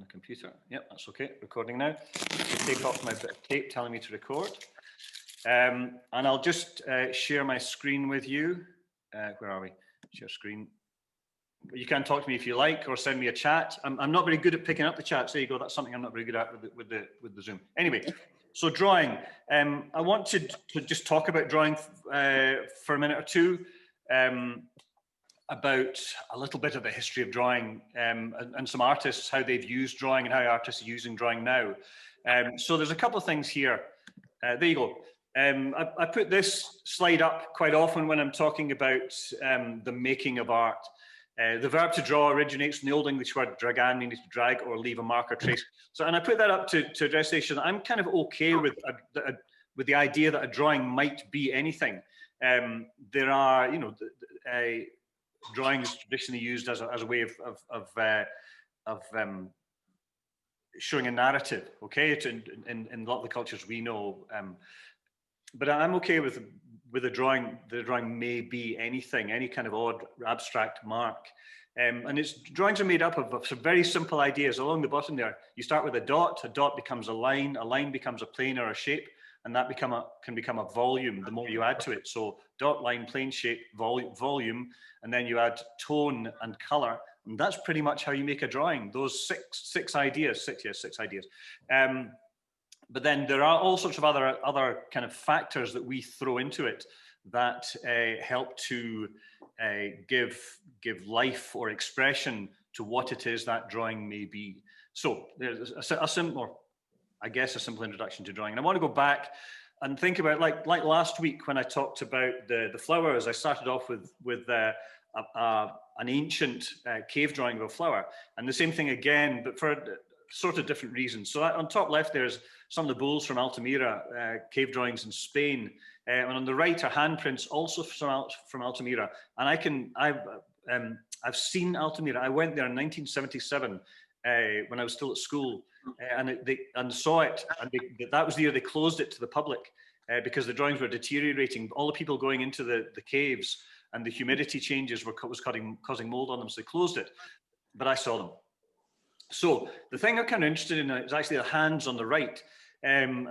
the computer. Yep, that's okay. Recording now. Take off my bit of tape telling me to record. And I'll just share my screen with you. Where are we? Share screen. You can talk to me if you like, or send me a chat. I'm not very good at picking up the chat. There you go. That's something I'm not very good at with the Zoom. Anyway, so drawing. I wanted to just talk about drawing for a minute or two. About a little bit of the history of drawing and some artists, how they've used drawing and how artists are using drawing now. So there's a couple of things here. There you go. I put this slide up quite often when I'm talking about the making of art. The verb to draw originates from the Old English word dragan, meaning to drag or leave a mark or trace. So, and I put that up to address the issue that I'm kind of okay with the idea that a drawing might be anything. There are, you know, drawing is traditionally used as a way of showing a narrative. Okay, in a lot of the cultures we know, but I'm okay with a drawing. The drawing may be anything, any kind of odd abstract mark, and drawings are made up of some very simple ideas. Along the bottom there, you start with a dot becomes a line becomes a plane or a shape, and that can become a volume the more you add to it. So dot, line, plane, shape, volume, and then you add tone and color, and that's pretty much how you make a drawing. Those six ideas. But then there are all sorts of other kind of factors that we throw into it that help to give life or expression to what it is that drawing may be. So there's a simple introduction to drawing. And I want to go back and think about like last week when I talked about the flowers. I started off with an ancient cave drawing of a flower, and the same thing again, but for sort of different reasons. So on top left there's some of the bulls from Altamira, cave drawings in Spain, and on the right are handprints also from Altamira. And I've seen Altamira. I went there in 1977 when I was still at school, and saw it. And that was the year they closed it to the public because the drawings were deteriorating. All the people going into the caves and the humidity changes was causing mold on them, so they closed it. But I saw them. So the thing I'm kind of interested in is actually the hands on the right,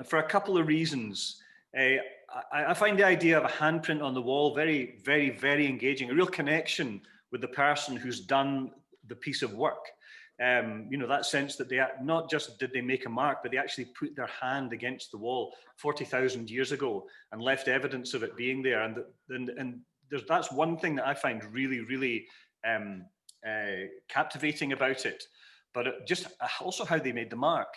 for a couple of reasons. I find the idea of a handprint on the wall very, very, very engaging, a real connection with the person who's done the piece of work. You know, that sense that they not just did they make a mark, but they actually put their hand against the wall 40,000 years ago and left evidence of it being there. And that's one thing that I find really, really captivating about it. But just also how they made the mark.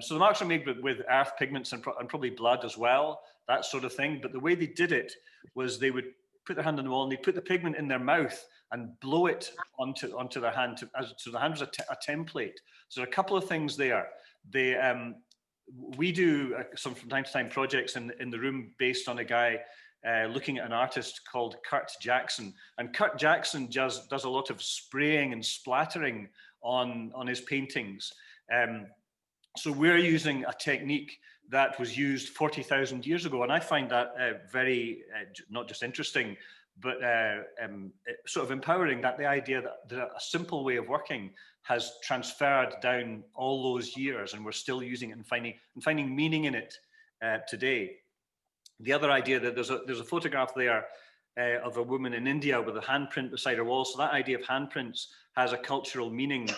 So the marks are made with earth pigments and probably blood as well, that sort of thing. But the way they did it was they would put their hand on the wall and they'd put the pigment in their mouth and blow it onto their hand. So the hand was a template. So there are a couple of things there. We do some from time to time projects in the room based on a guy looking at an artist called Kurt Jackson. And Kurt Jackson does a lot of spraying and splattering on his paintings. So we're using a technique that was used 40,000 years ago. And I find that very, not just interesting, but sort of empowering, that the idea that a simple way of working has transferred down all those years and we're still using it and finding meaning in it today. The other idea that there's a photograph there of a woman in India with a handprint beside her wall. So that idea of handprints has a cultural meaning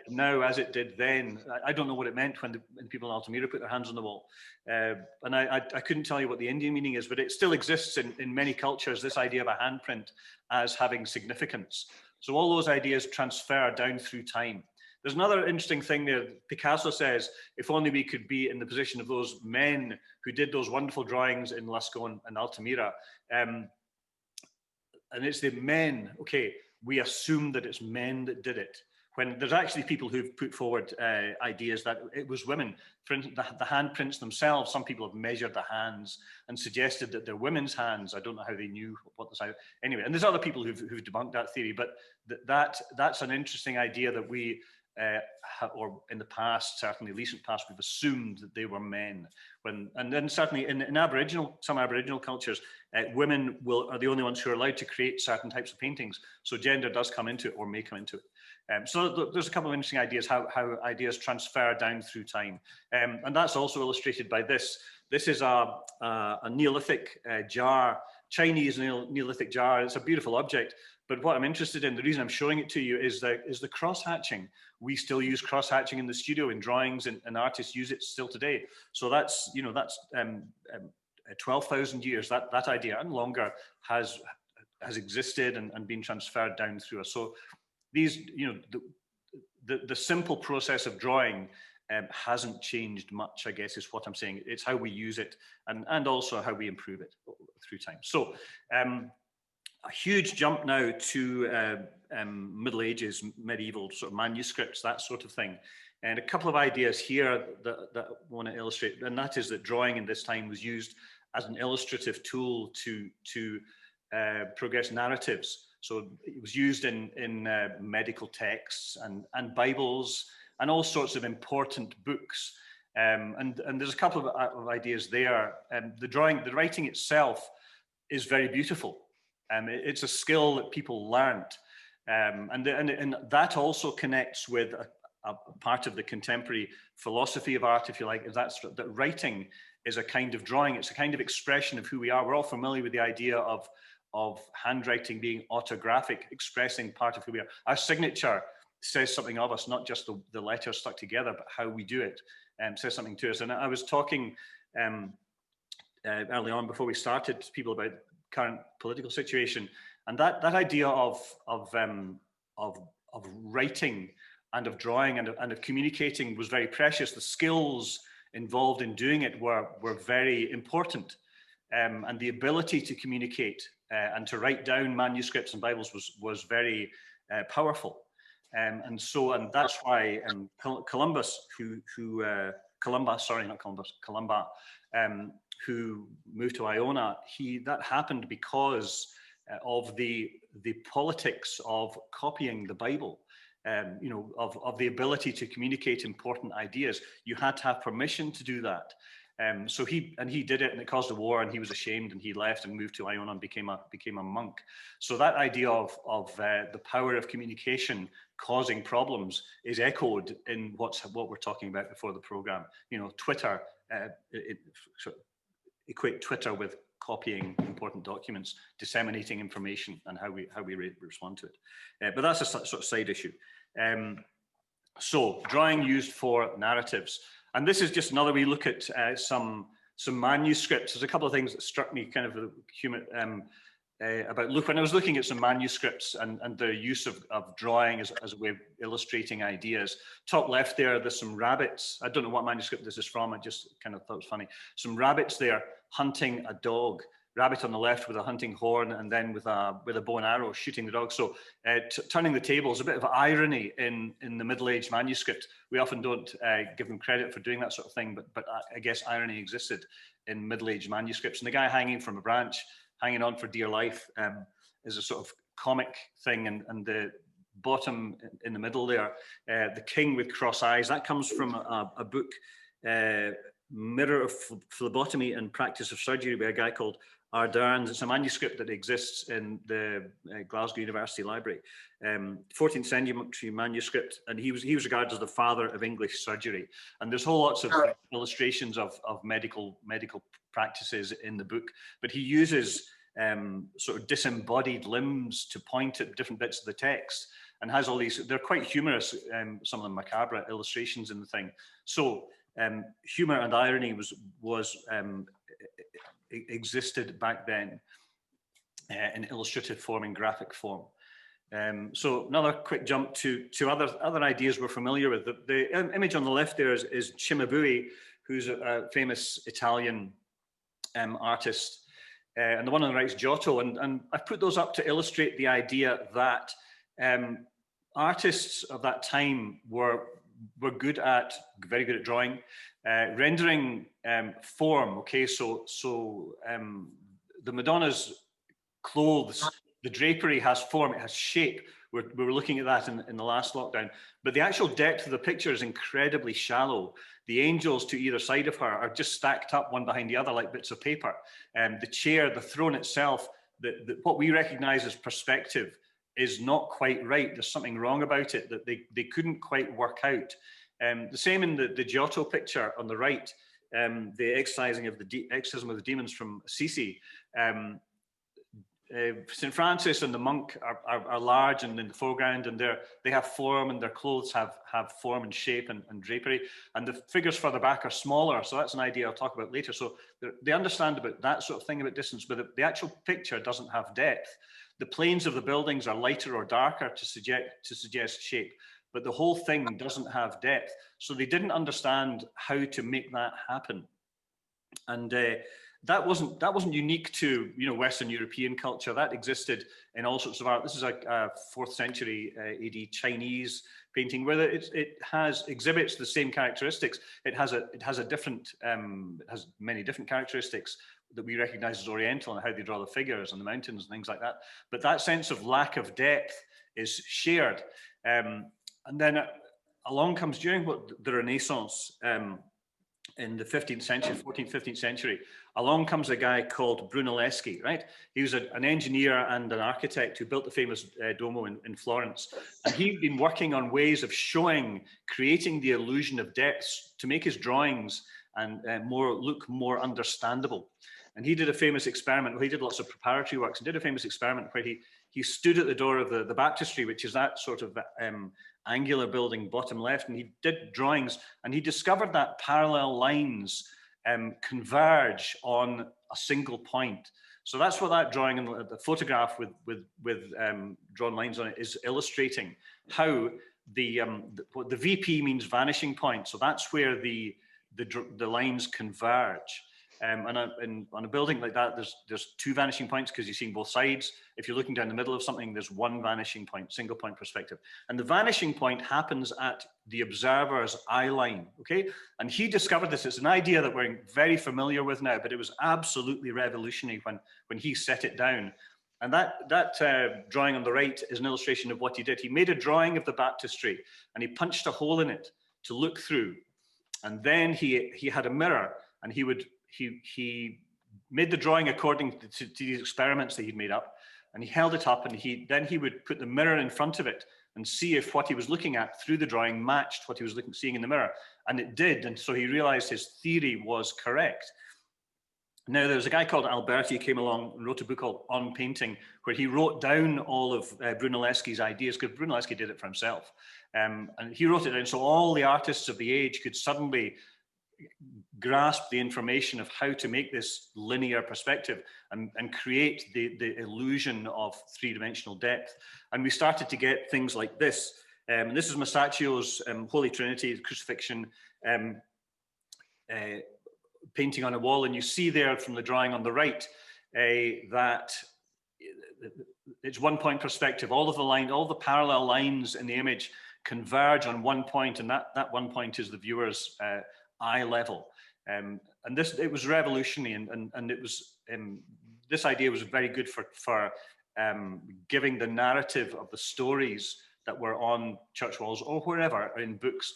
now as it did then. I don't know what it meant when the people in Altamira put their hands on the wall. And I couldn't tell you what the Indian meaning is, but it still exists in many cultures, this idea of a handprint as having significance. So all those ideas transfer down through time. There's another interesting thing there. Picasso says, if only we could be in the position of those men who did those wonderful drawings in Lascaux and Altamira. And it's the men, okay, we assume that it's men that did it, when there's actually people who've put forward ideas that it was women. For instance, the handprints themselves, some people have measured the hands and suggested that they're women's hands. I don't know how they knew what this out. Anyway, and there's other people who've debunked that theory, but that's an interesting idea that we, or in the past, certainly recent past, we've assumed that they were men. And then certainly in some Aboriginal cultures, women are the only ones who are allowed to create certain types of paintings. So gender does come into it or may come into it. So there's a couple of interesting ideas how ideas transfer down through time. And that's also illustrated by this. This is a Neolithic jar, Chinese Neolithic jar. It's a beautiful object. But what I'm interested in, the reason I'm showing it to you is the cross-hatching. We still use cross-hatching in the studio in drawings, and artists use it still today. So that's, 12,000 years, that idea and longer has existed and been transferred down through us. So these, the simple process of drawing hasn't changed much, I guess, is what I'm saying. It's how we use it and also how we improve it through time. So a huge jump now to Middle Ages, medieval sort of manuscripts, that sort of thing. And a couple of ideas here that I want to illustrate, and that is that drawing in this time was used as an illustrative tool to progress narratives. So it was used in medical texts and Bibles and all sorts of important books. And there's a couple of ideas there. The writing itself is very beautiful. It's a skill that people learned. And that also connects with a part of the contemporary philosophy of art, if you like, is that writing is a kind of drawing. It's a kind of expression of who we are. We're all familiar with the idea of handwriting being autographic, expressing part of who we are. Our signature says something of us, not just the letters stuck together, but how we do it says something to us. And I was talking early on before we started to people about current political situation, and that idea of writing and of drawing and of communicating was very precious. The skills involved in doing it were very important, and the ability to communicate and to write down manuscripts and Bibles was very powerful. And that's why Columba, who moved to Iona, that happened because of the politics of copying the Bible, of the ability to communicate important ideas. You had to have permission to do that. So he did it, and it caused a war, and he was ashamed, and he left and moved to Iona and became a monk. So that idea of the power of communication causing problems is echoed in what we're talking about before the program. Twitter, equate Twitter with copying important documents, disseminating information, and how we respond to it. But that's a sort of side issue. So drawing used for narratives. And this is just another we look at some manuscripts. There's a couple of things that struck me kind of when I was looking at some manuscripts and the use of drawing as a way of illustrating ideas. Top left there's some rabbits. I don't know what manuscript this is from. I just kind of thought it was funny. Some rabbits there hunting a dog. Rabbit on the left with a hunting horn, and then with a bow and arrow shooting the dog. So turning the tables, a bit of irony in the middle-aged manuscript. We often don't give them credit for doing that sort of thing, but I guess irony existed in middle-aged manuscripts. And the guy hanging from a branch, hanging on for dear life, is a sort of comic thing. And the bottom in the middle there, the king with cross eyes, that comes from a book, Mirror of Phlebotomy and Practice of Surgery, by a guy called Arderns. It's a manuscript that exists in the Glasgow University Library, 14th century manuscript, and he was regarded as the father of English surgery. And there's whole lots of illustrations of medical practices in the book, but he uses sort of disembodied limbs to point at different bits of the text, and has all these. They're quite humorous, some of them macabre illustrations in the thing. So humor and irony existed back then in illustrative form, in graphic form. So another quick jump to other ideas we're familiar with. The image on the left there is Cimabue, who's a famous Italian artist, and the one on the right is Giotto. And I've put those up to illustrate the idea that artists of that time were very good at drawing, rendering form. Okay, so the Madonna's clothes, the drapery has form, it has shape. We were looking at that in the last lockdown, but the actual depth of the picture is incredibly shallow. The angels to either side of her are just stacked up one behind the other like bits of paper. The chair, the throne itself, what we recognize as perspective is not quite right. There's something wrong about it that they couldn't quite work out. The same in the Giotto picture on the right, the exorcism of the demons from Assisi. St. Francis and the monk are large and in the foreground, and they have form, and their clothes have form and shape and drapery, and the figures further back are smaller. So that's an idea I'll talk about later. So they understand about that sort of thing about distance, but the actual picture doesn't have depth. The planes of the buildings are lighter or darker to suggest shape, but the whole thing doesn't have depth. So they didn't understand how to make that happen. And that wasn't unique to Western European culture. That existed in all sorts of art. This is a 4th century AD Chinese painting where it exhibits the same characteristics. It has many different characteristics that we recognize as Oriental, and how they draw the figures and the mountains and things like that. But that sense of lack of depth is shared. And then along comes, during the Renaissance, in the 15th century, 14th, 15th century, along comes a guy called Brunelleschi, right? He was an engineer and an architect who built the famous Duomo in Florence. And he'd been working on ways of creating the illusion of depths to make his drawings and look more understandable. And he did a famous experiment. Well, he did lots of preparatory works and did a famous experiment where he stood at the door of the baptistry, which is that sort of angular building bottom left, and he did drawings, and he discovered that parallel lines converge on a single point. So that's what that drawing and the photograph with drawn lines on it is illustrating, how the VP means vanishing point. So that's where the lines converge. And on a building like that, there's 2 vanishing points because you're seeing both sides. If you're looking down the middle of something, there's 1 vanishing point, single point perspective. And the vanishing point happens at the observer's eye line, okay? And he discovered this. It's an idea that we're very familiar with now, but it was absolutely revolutionary when he set it down. And that drawing on the right is an illustration of what he did. He made a drawing of the baptistry, and he punched a hole in it to look through. And then he had a mirror, and he made the drawing according to these experiments that he'd made up, and he held it up, and then he would put the mirror in front of it and see if what he was looking at through the drawing matched what he was seeing in the mirror. And it did, and so he realized his theory was correct. Now, there's a guy called Alberti who came along and wrote a book called On Painting, where he wrote down all of Brunelleschi's ideas, because Brunelleschi did it for himself. And he wrote it down so all the artists of the age could suddenly grasp the information of how to make this linear perspective and create the illusion of 3-dimensional depth. And we started to get things like this. And this is Masaccio's Holy Trinity, Crucifixion, painting on a wall. And you see there from the drawing on the right that it's 1-point perspective. All the parallel lines in the image converge on 1 point, and that 1 point is the viewer's eye level. And it was revolutionary, and it was this idea was very good for giving the narrative of the stories that were on church walls or wherever in books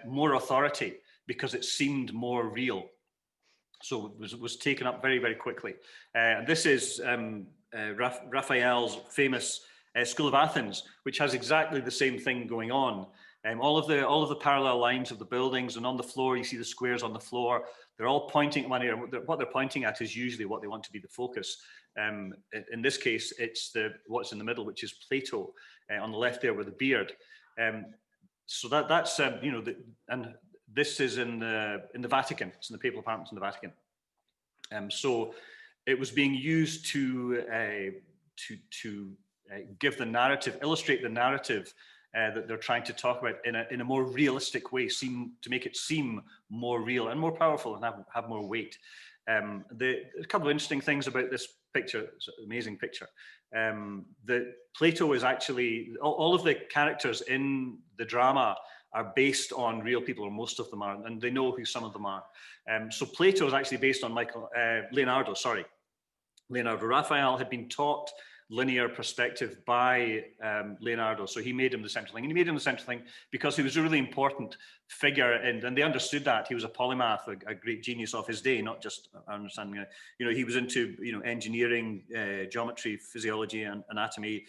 more authority, because it seemed more real. So it was taken up very, very quickly. This is Raphael's famous School of Athens, which has exactly the same thing going on. All of the parallel lines of the buildings, and on the floor you see the squares on the floor. They're all pointing at one area. What they're pointing at is usually what they want to be the focus. In this case, it's what's in the middle, which is Plato. On the left there with the beard. So that's and this is in the Vatican. It's in the papal apartments in the Vatican. So it was being used to give the narrative, illustrate the narrative that they're trying to talk about in a more realistic way, to make it seem more real and more powerful and have more weight. A couple of interesting things about this picture. It's an amazing picture. Plato is actually, all of the characters in the drama are based on real people, or most of them are, and they know who some of them are. So Plato is actually based on Leonardo. Raphael had been taught linear perspective by Leonardo, so he made him the central thing. And he made him the central thing because he was a really important figure, and they understood that he was a polymath, a great genius of his day, not just understanding. He was into engineering, geometry, physiology, and anatomy,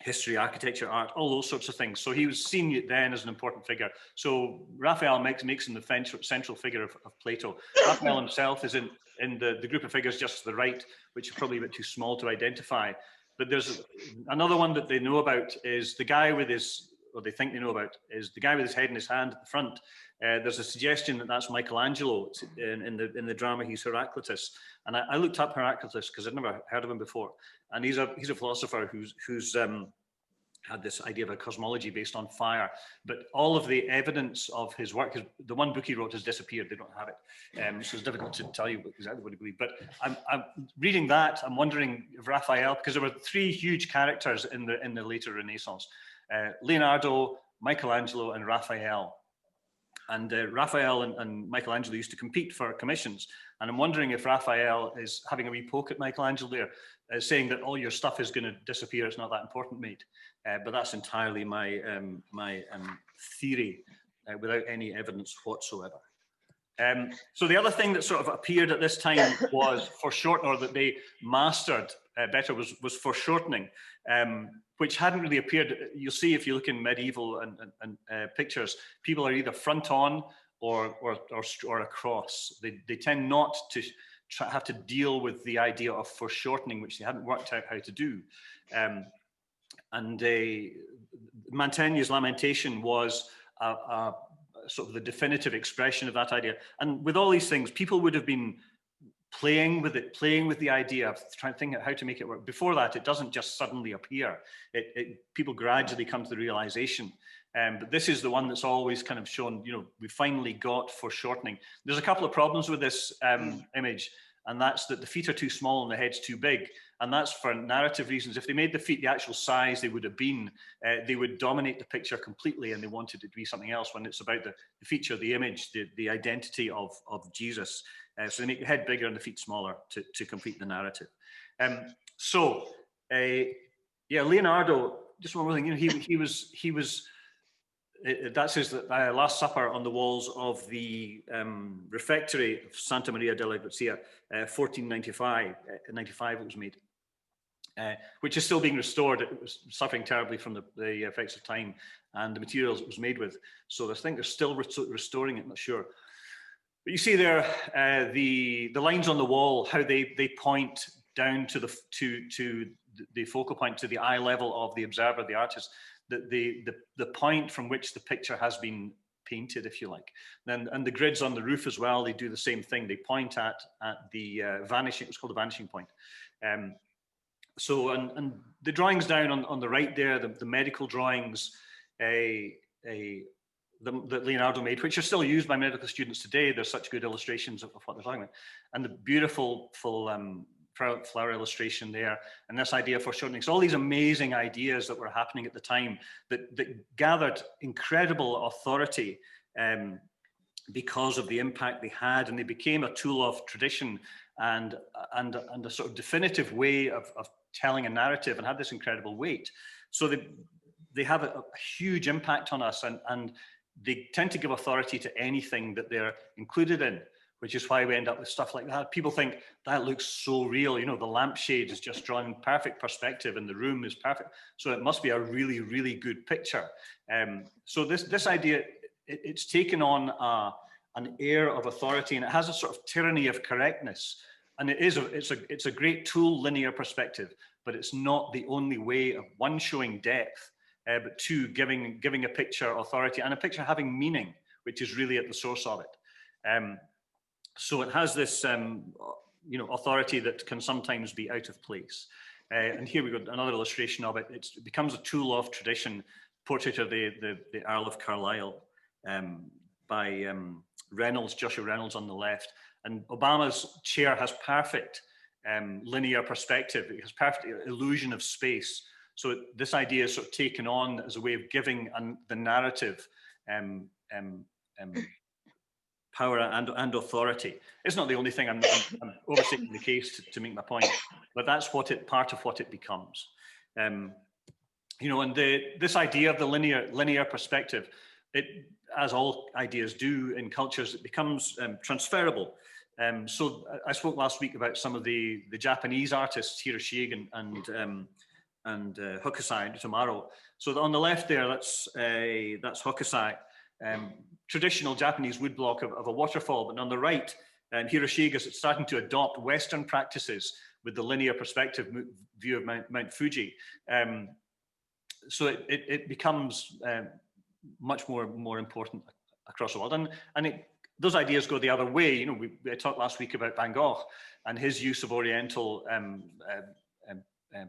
history, architecture, art, all those sorts of things. So he was seen then as an important figure. So Raphael makes him the central figure of Plato. Raphael himself is in the group of figures just to the right, which is probably a bit too small to identify. But there's another one that they know about is the guy with his, or they think they know about, is the guy with his head in his hand at the front. There's a suggestion that that's Michelangelo in the drama. He's Heraclitus, and I looked up Heraclitus because I'd never heard of him before. And he's a philosopher who's had this idea of a cosmology based on fire. But all of the evidence of his work, the one book he wrote has disappeared. They don't have it, so it's difficult to tell you exactly what he believed. But I'm reading that. I'm wondering if Raphael, because there were three huge characters in the later Renaissance: Leonardo, Michelangelo, and Raphael. And Raphael and Michelangelo used to compete for commissions. And I'm wondering if Raphael is having a wee poke at Michelangelo there, saying that all your stuff is going to disappear. It's not that important, mate. But that's entirely my theory, without any evidence whatsoever. So the other thing that sort of appeared at this time was foreshortening, or that they mastered better, was foreshortening, which hadn't really appeared. You'll see if you look in medieval and pictures, people are either front on or across. They tend not to have to deal with the idea of foreshortening, which they hadn't worked out how to do. And Mantegna's Lamentation was a sort of the definitive expression of that idea. And with all these things, people would have been playing with the idea of trying to think out how to make it work. Before that, it doesn't just suddenly appear. People gradually come to the realization. But this is the one that's always kind of shown, we finally got foreshortening. There's a couple of problems with this image, and that's that the feet are too small and the head's too big. And that's for narrative reasons. If they made the feet the actual size they would have been, they would dominate the picture completely, and they wanted it to be something else when it's about the feature, the image, the identity of Jesus. So they make the head bigger and the feet smaller to complete the narrative. Leonardo, just one more thing, he was that's his Last Supper on the walls of the refectory of Santa Maria della Grazia, 1495. 95 it was made, which is still being restored. It was suffering terribly from the effects of time and the materials it was made with. So I think they're still restoring it, I'm not sure. But you see there the lines on the wall, how they point down to the focal point, to the eye level of the observer, the artist. The point from which the picture has been painted, if you like. And the grids on the roof as well, they do the same thing. They point at the vanishing, it's called the vanishing point. So the drawings down on the right there, the medical drawings that Leonardo made, which are still used by medical students today. They're such good illustrations of what they're talking about. And the beautiful flower illustration there, and this idea of foreshortening. So all these amazing ideas that were happening at the time that gathered incredible authority because of the impact they had, and they became a tool of tradition and a sort of definitive way of telling a narrative, and had this incredible weight. So they have a huge impact on us, and they tend to give authority to anything that they're included in, which is why we end up with stuff like that. People think that looks so real. The lampshade is just drawn in perfect perspective and the room is perfect. So it must be a really, really good picture. So this idea, it's taken on an air of authority, and it has a sort of tyranny of correctness. And it's a great tool, linear perspective, but it's not the only way of, one, showing depth, but two, giving a picture authority, and a picture having meaning, which is really at the source of it. So it has this, authority that can sometimes be out of place. And here we got another illustration of it. It becomes a tool of tradition. Portrait of the Earl of Carlisle by Reynolds, Joshua Reynolds on the left. And Obama's chair has perfect linear perspective. It has perfect illusion of space. So this idea is sort of taken on as a way of giving the narrative power and authority. It's not the only thing. I'm overstating the case to make my point, but that's part of what it becomes. And this idea of the linear perspective, as all ideas do in cultures, it becomes transferable. So I spoke last week about some of the Japanese artists, Hiroshige and Hokusai tomorrow. So on the left there, that's Hokusai, traditional Japanese woodblock of a waterfall. But on the right, Hiroshige is starting to adopt Western practices with the linear perspective view of Mount Fuji. So it becomes much more important across the world. And those ideas go the other way. You know, we talked last week about Van Gogh and his use of Oriental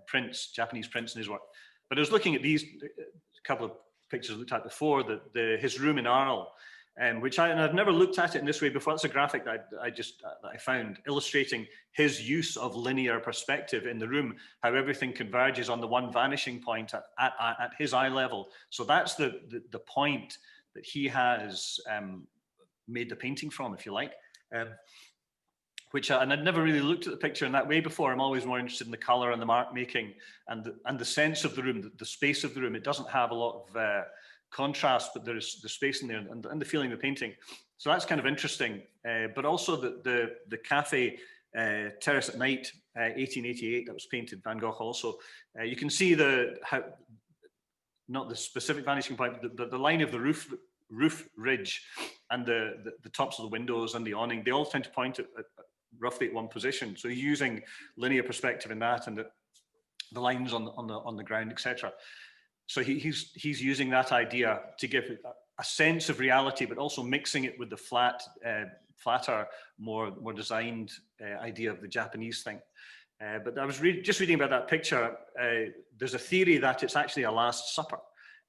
prints, Japanese prints in his work. But I was looking at these couple of pictures I looked at before, his room in Arles, which I've never looked at it in this way before. That's a graphic that I found illustrating his use of linear perspective in the room, how everything converges on the one vanishing point at his eye level. So that's the point that he has made the painting from, if you like. And I'd never really looked at the picture in that way before. I'm always more interested in the color and the mark making and the sense of the room, the space of the room. It doesn't have a lot of contrast, but there's the space in there and the feeling of the painting. So that's kind of interesting. But also the cafe Terrace at Night, 1888, that was painted, Van Gogh also. You can see not the specific vanishing point, but the line of the roof ridge and the tops of the windows and the awning. They all tend to point at roughly at one position. So using linear perspective in that, and the lines on the ground, etc. So he's using that idea to give a sense of reality, but also mixing it with the flatter, more designed idea of the Japanese thing. But I was just reading about that picture. There's a theory that it's actually a Last Supper.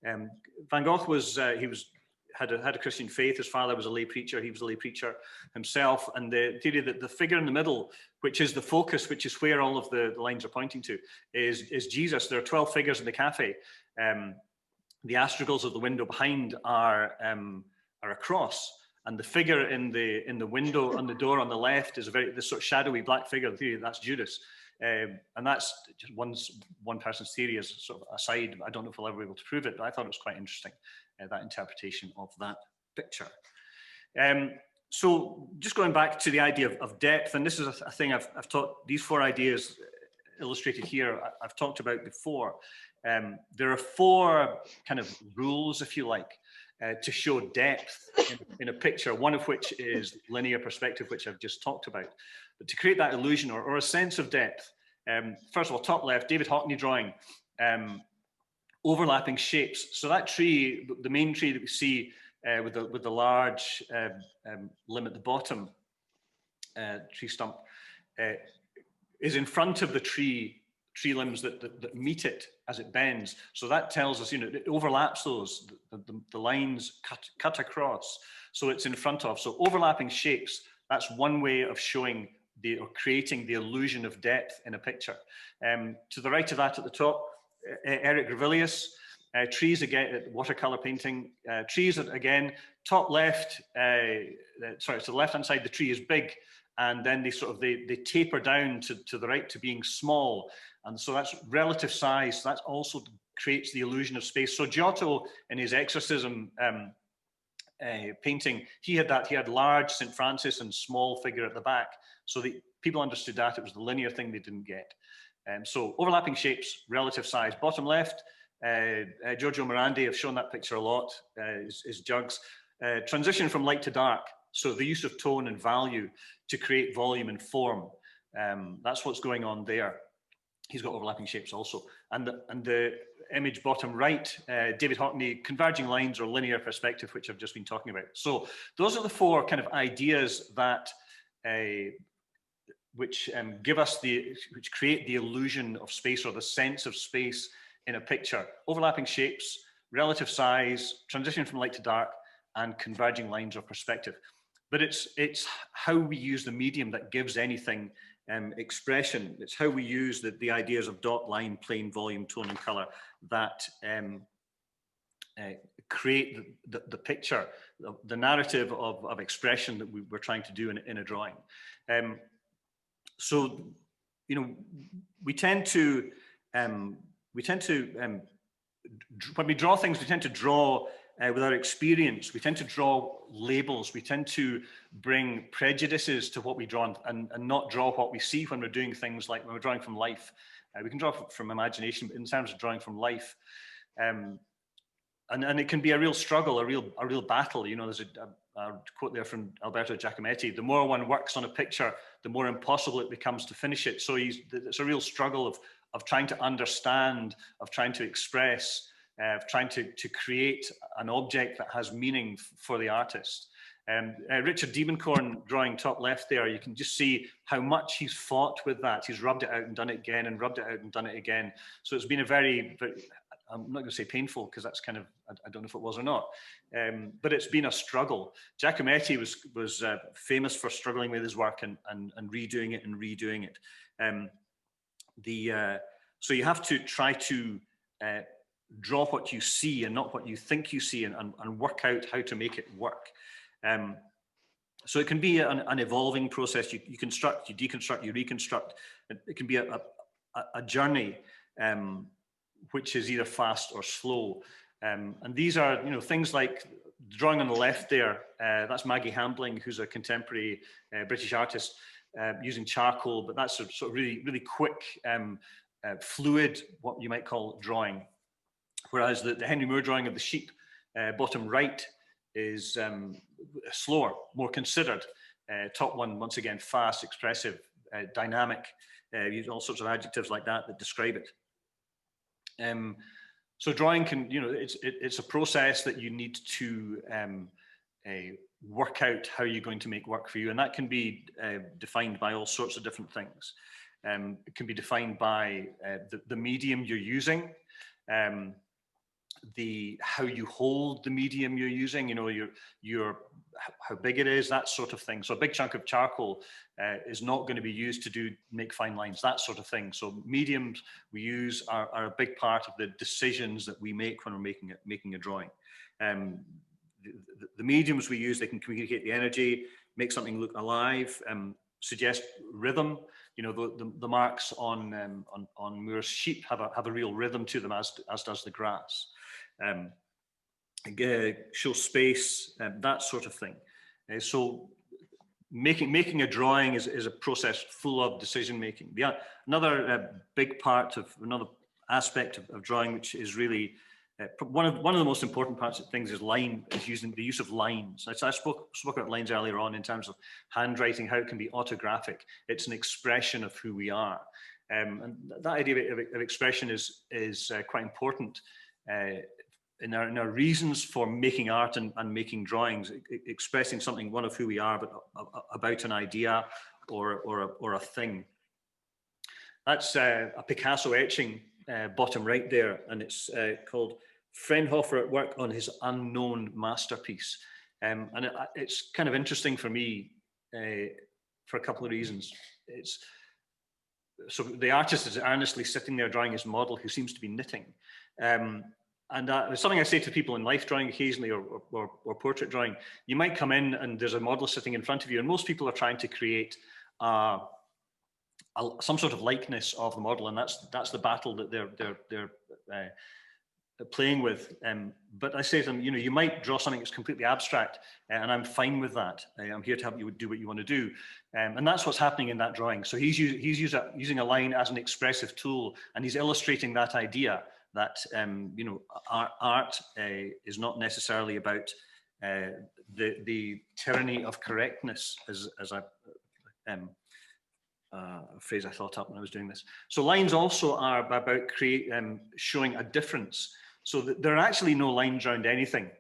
Van Gogh had a Christian faith. His father was a lay preacher. He was a lay preacher himself. And the theory that the figure in the middle, which is the focus, which is where all of the lines are pointing to, is Jesus. There are 12 figures in the cafe. The astragals of the window behind are a cross, and the figure in the window on the door on the left is this sort of shadowy black figure. The theory that's Judas. And that's just one person's theory as sort of aside. I don't know if we'll ever be able to prove it, but I thought it was quite interesting, that interpretation of that picture. So just going back to the idea of depth, and this is a thing I've taught, these 4 ideas illustrated here, I've talked about before. There are 4 kind of rules, if you like, to show depth in a picture, one of which is linear perspective, which I've just talked about. But to create that illusion or a sense of depth, first of all, top left, David Hockney drawing, overlapping shapes. So that tree, the main tree that we see with the large limb at the bottom, tree stump, is in front of the tree limbs that meet it as it bends. So that tells us, it overlaps those, the lines cut across. So it's in front of. So overlapping shapes, that's one way of showing or creating the illusion of depth in a picture. To the right of that at the top, Eric Gravilius, trees again, watercolor painting, trees that again, top left, sorry, to the left-hand side, the tree is big, and then they taper down to the right to being small. And so that's relative size. So that also creates the illusion of space. So Giotto, in his Exorcism painting, he had large St. Francis and small figure at the back. So people understood that it was the linear thing they didn't get. So overlapping shapes, relative size. Bottom left, Giorgio Morandi, I've shown that picture a lot, is jugs. Transition from light to dark. So the use of tone and value to create volume and form. That's what's going on there. He's got overlapping shapes also. And the image bottom right, David Hockney, converging lines or linear perspective, which I've just been talking about. So those are the 4 kind of ideas that which create the illusion of space or the sense of space in a picture. Overlapping shapes, relative size, transition from light to dark, and converging lines of perspective. But it's how we use the medium that gives anything expression. It's how we use the ideas of dot, line, plane, volume, tone, and color that create the picture, the narrative of expression that we're trying to do in a drawing. So, we tend to when we draw things, we tend to draw with our experience, we tend to draw labels. We tend to bring prejudices to what we draw and not draw what we see when we're doing things like when we're drawing from life. We can draw from imagination, but in terms of drawing from life, and it can be a real struggle, a real battle. You know, there's a quote there from Alberto Giacometti: "The more one works on a picture, the more impossible it becomes to finish it." So it's a real struggle of trying to understand, of trying to express, of trying to create an object that has meaning for the artist. Richard Diebenkorn, drawing top left there, you can just see how much he's fought with that. He's rubbed it out and done it again, and rubbed it out and done it again. So it's been a very, I'm not going to say painful, because that's kind of, I don't know if it was or not, but it's been a struggle. Giacometti was famous for struggling with his work and redoing it and redoing it. So you have to try to draw what you see and not what you think you see, and work out how to make it work. So it can be an evolving process. You construct, you deconstruct, you reconstruct. It can be a journey, which is either fast or slow. And these are, you know, things like drawing on the left there. That's Maggie Hambling, who's a contemporary British artist, using charcoal, but that's a sort of really quick, fluid, what you might call drawing. Whereas the Henry Moore drawing of the sheep, bottom right, is slower, more considered. Top one, once again, fast, expressive, dynamic. Use all sorts of adjectives like that describe it. So drawing can, you know, it's a process that you need to work out how you're going to make work for you, and that can be defined by all sorts of different things. It can be defined by the medium you're using, how you hold the medium you're using, you know, how big it is, that sort of thing. So a big chunk of charcoal is not going to be used to make fine lines, that sort of thing. So mediums we use are a big part of the decisions that we make when we're making a drawing. The mediums we use, they can communicate the energy, make something look alive, suggest rhythm. You know, the marks on Moore's sheep have a real rhythm to them, as does the grass. Show space, that sort of thing. So making a drawing is a process full of decision making. Another big part of another aspect of drawing, which is really one of the most important parts of things, is using the use of lines. I spoke about lines earlier on in terms of handwriting, how it can be autographic. It's an expression of who we are, and that idea of expression is quite important in our reasons for making art and making drawings. Expressing something, one, of who we are, but about an idea or a thing. That's a Picasso etching, bottom right there, and it's called Fraunhofer at work on his unknown masterpiece. And it's kind of interesting for me for a couple of reasons. So the artist is earnestly sitting there drawing his model, who seems to be knitting. And it's something I say to people in life drawing occasionally, or portrait drawing. You might come in and there's a model sitting in front of you, and most people are trying to create some sort of likeness of the model, and that's the battle that they're playing with. But I say to them, you know, you might draw something that's completely abstract, and I'm fine with that. I'm here to help you do what you want to do, and that's what's happening in that drawing. So he's using a line as an expressive tool, and he's illustrating that idea that you know, art is not necessarily about the tyranny of correctness, as a phrase I thought up when I was doing this. So lines also are about showing a difference. So there are actually no lines around anything.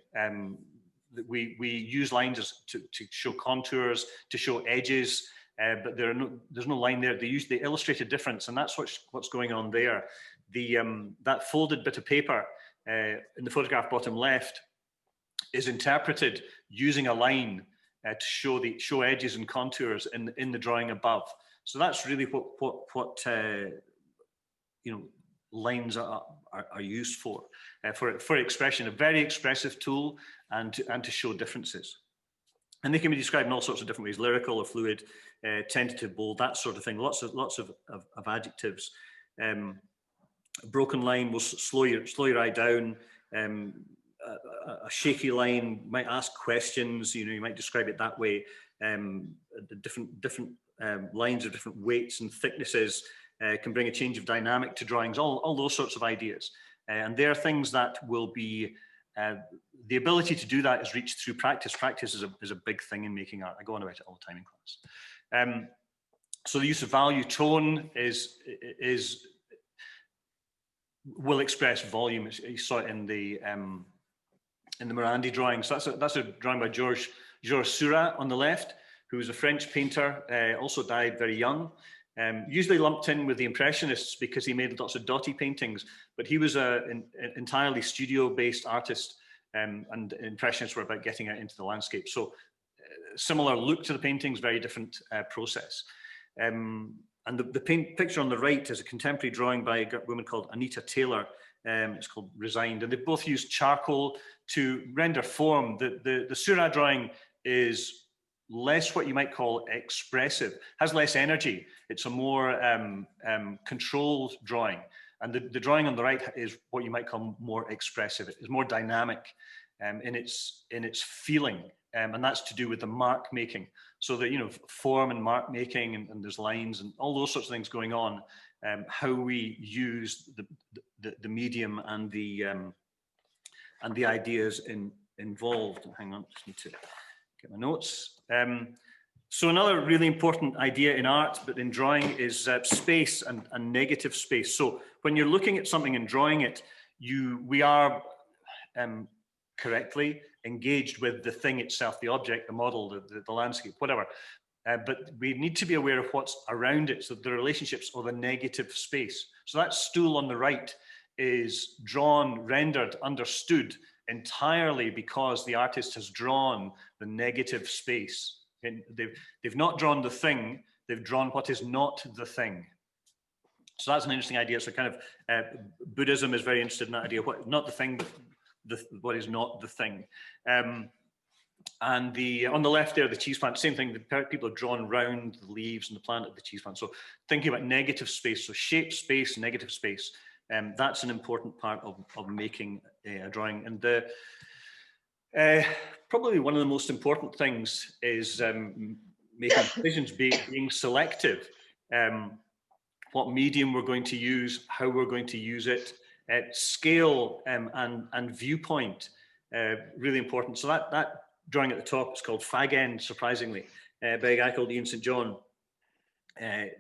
We use lines to show contours, to show edges, but there's no line there. They illustrate a difference, and that's what's going on there. That folded bit of paper in the photograph bottom left is interpreted using a line to show edges and contours in the drawing above. So that's really what you know, lines are used for expression, a very expressive tool, and to show differences. And they can be described in all sorts of different ways: lyrical or fluid, tentative, bold, that sort of thing. Lots of adjectives. A broken line will slow your eye down. a shaky line, might ask questions, you might describe it that way. The different lines of different weights and thicknesses can bring a change of dynamic to drawings, all those sorts of ideas. And they are things that will be, the ability to do that is reached through practice. Practice is a big thing in making art. I go on about it all the time in class. So the use of value tone will express volume. You saw it in the Morandi drawing. So that's a drawing by Georges Seurat on the left, who was a French painter, also died very young. Usually lumped in with the Impressionists because he made lots of dotty paintings, but he was an entirely studio-based artist, and Impressionists were about getting out into the landscape. So similar look to the paintings, very different process. And the picture on the right is a contemporary drawing by a woman called Anita Taylor. It's called Resigned, and they both used charcoal to render form. The Seurat drawing is less what you might call expressive, has less energy. It's a more controlled drawing. And the drawing on the right is what you might call more expressive. It's more dynamic in its feeling. And that's to do with the mark making. So that, form and mark making, and there's lines and all those sorts of things going on. How we use the medium and the ideas involved. Hang on, just need to get my notes. So another really important idea in art, but in drawing, is space and negative space. So when you're looking at something and drawing it, we are correctly engaged with the thing itself, the object, the model, the landscape, whatever. But we need to be aware of what's around it, so the relationships or the negative space. So that stool on the right is drawn, rendered, understood entirely because the artist has drawn the negative space. And they've not drawn the thing, they've drawn what is not the thing. So that's an interesting idea. So kind of Buddhism is very interested in that idea, what not the thing, but what is not the thing. And on the left there, the cheese plant, same thing. The people have drawn round the leaves and the plant of the cheese plant. So thinking about negative space, so shape space, negative space, that's an important part of making a drawing. And probably one of the most important things is making decisions, being selective. What medium we're going to use, how we're going to use it, scale and viewpoint, really important. So that drawing at the top is called Fag End, surprisingly, by a guy called Ewen St. John,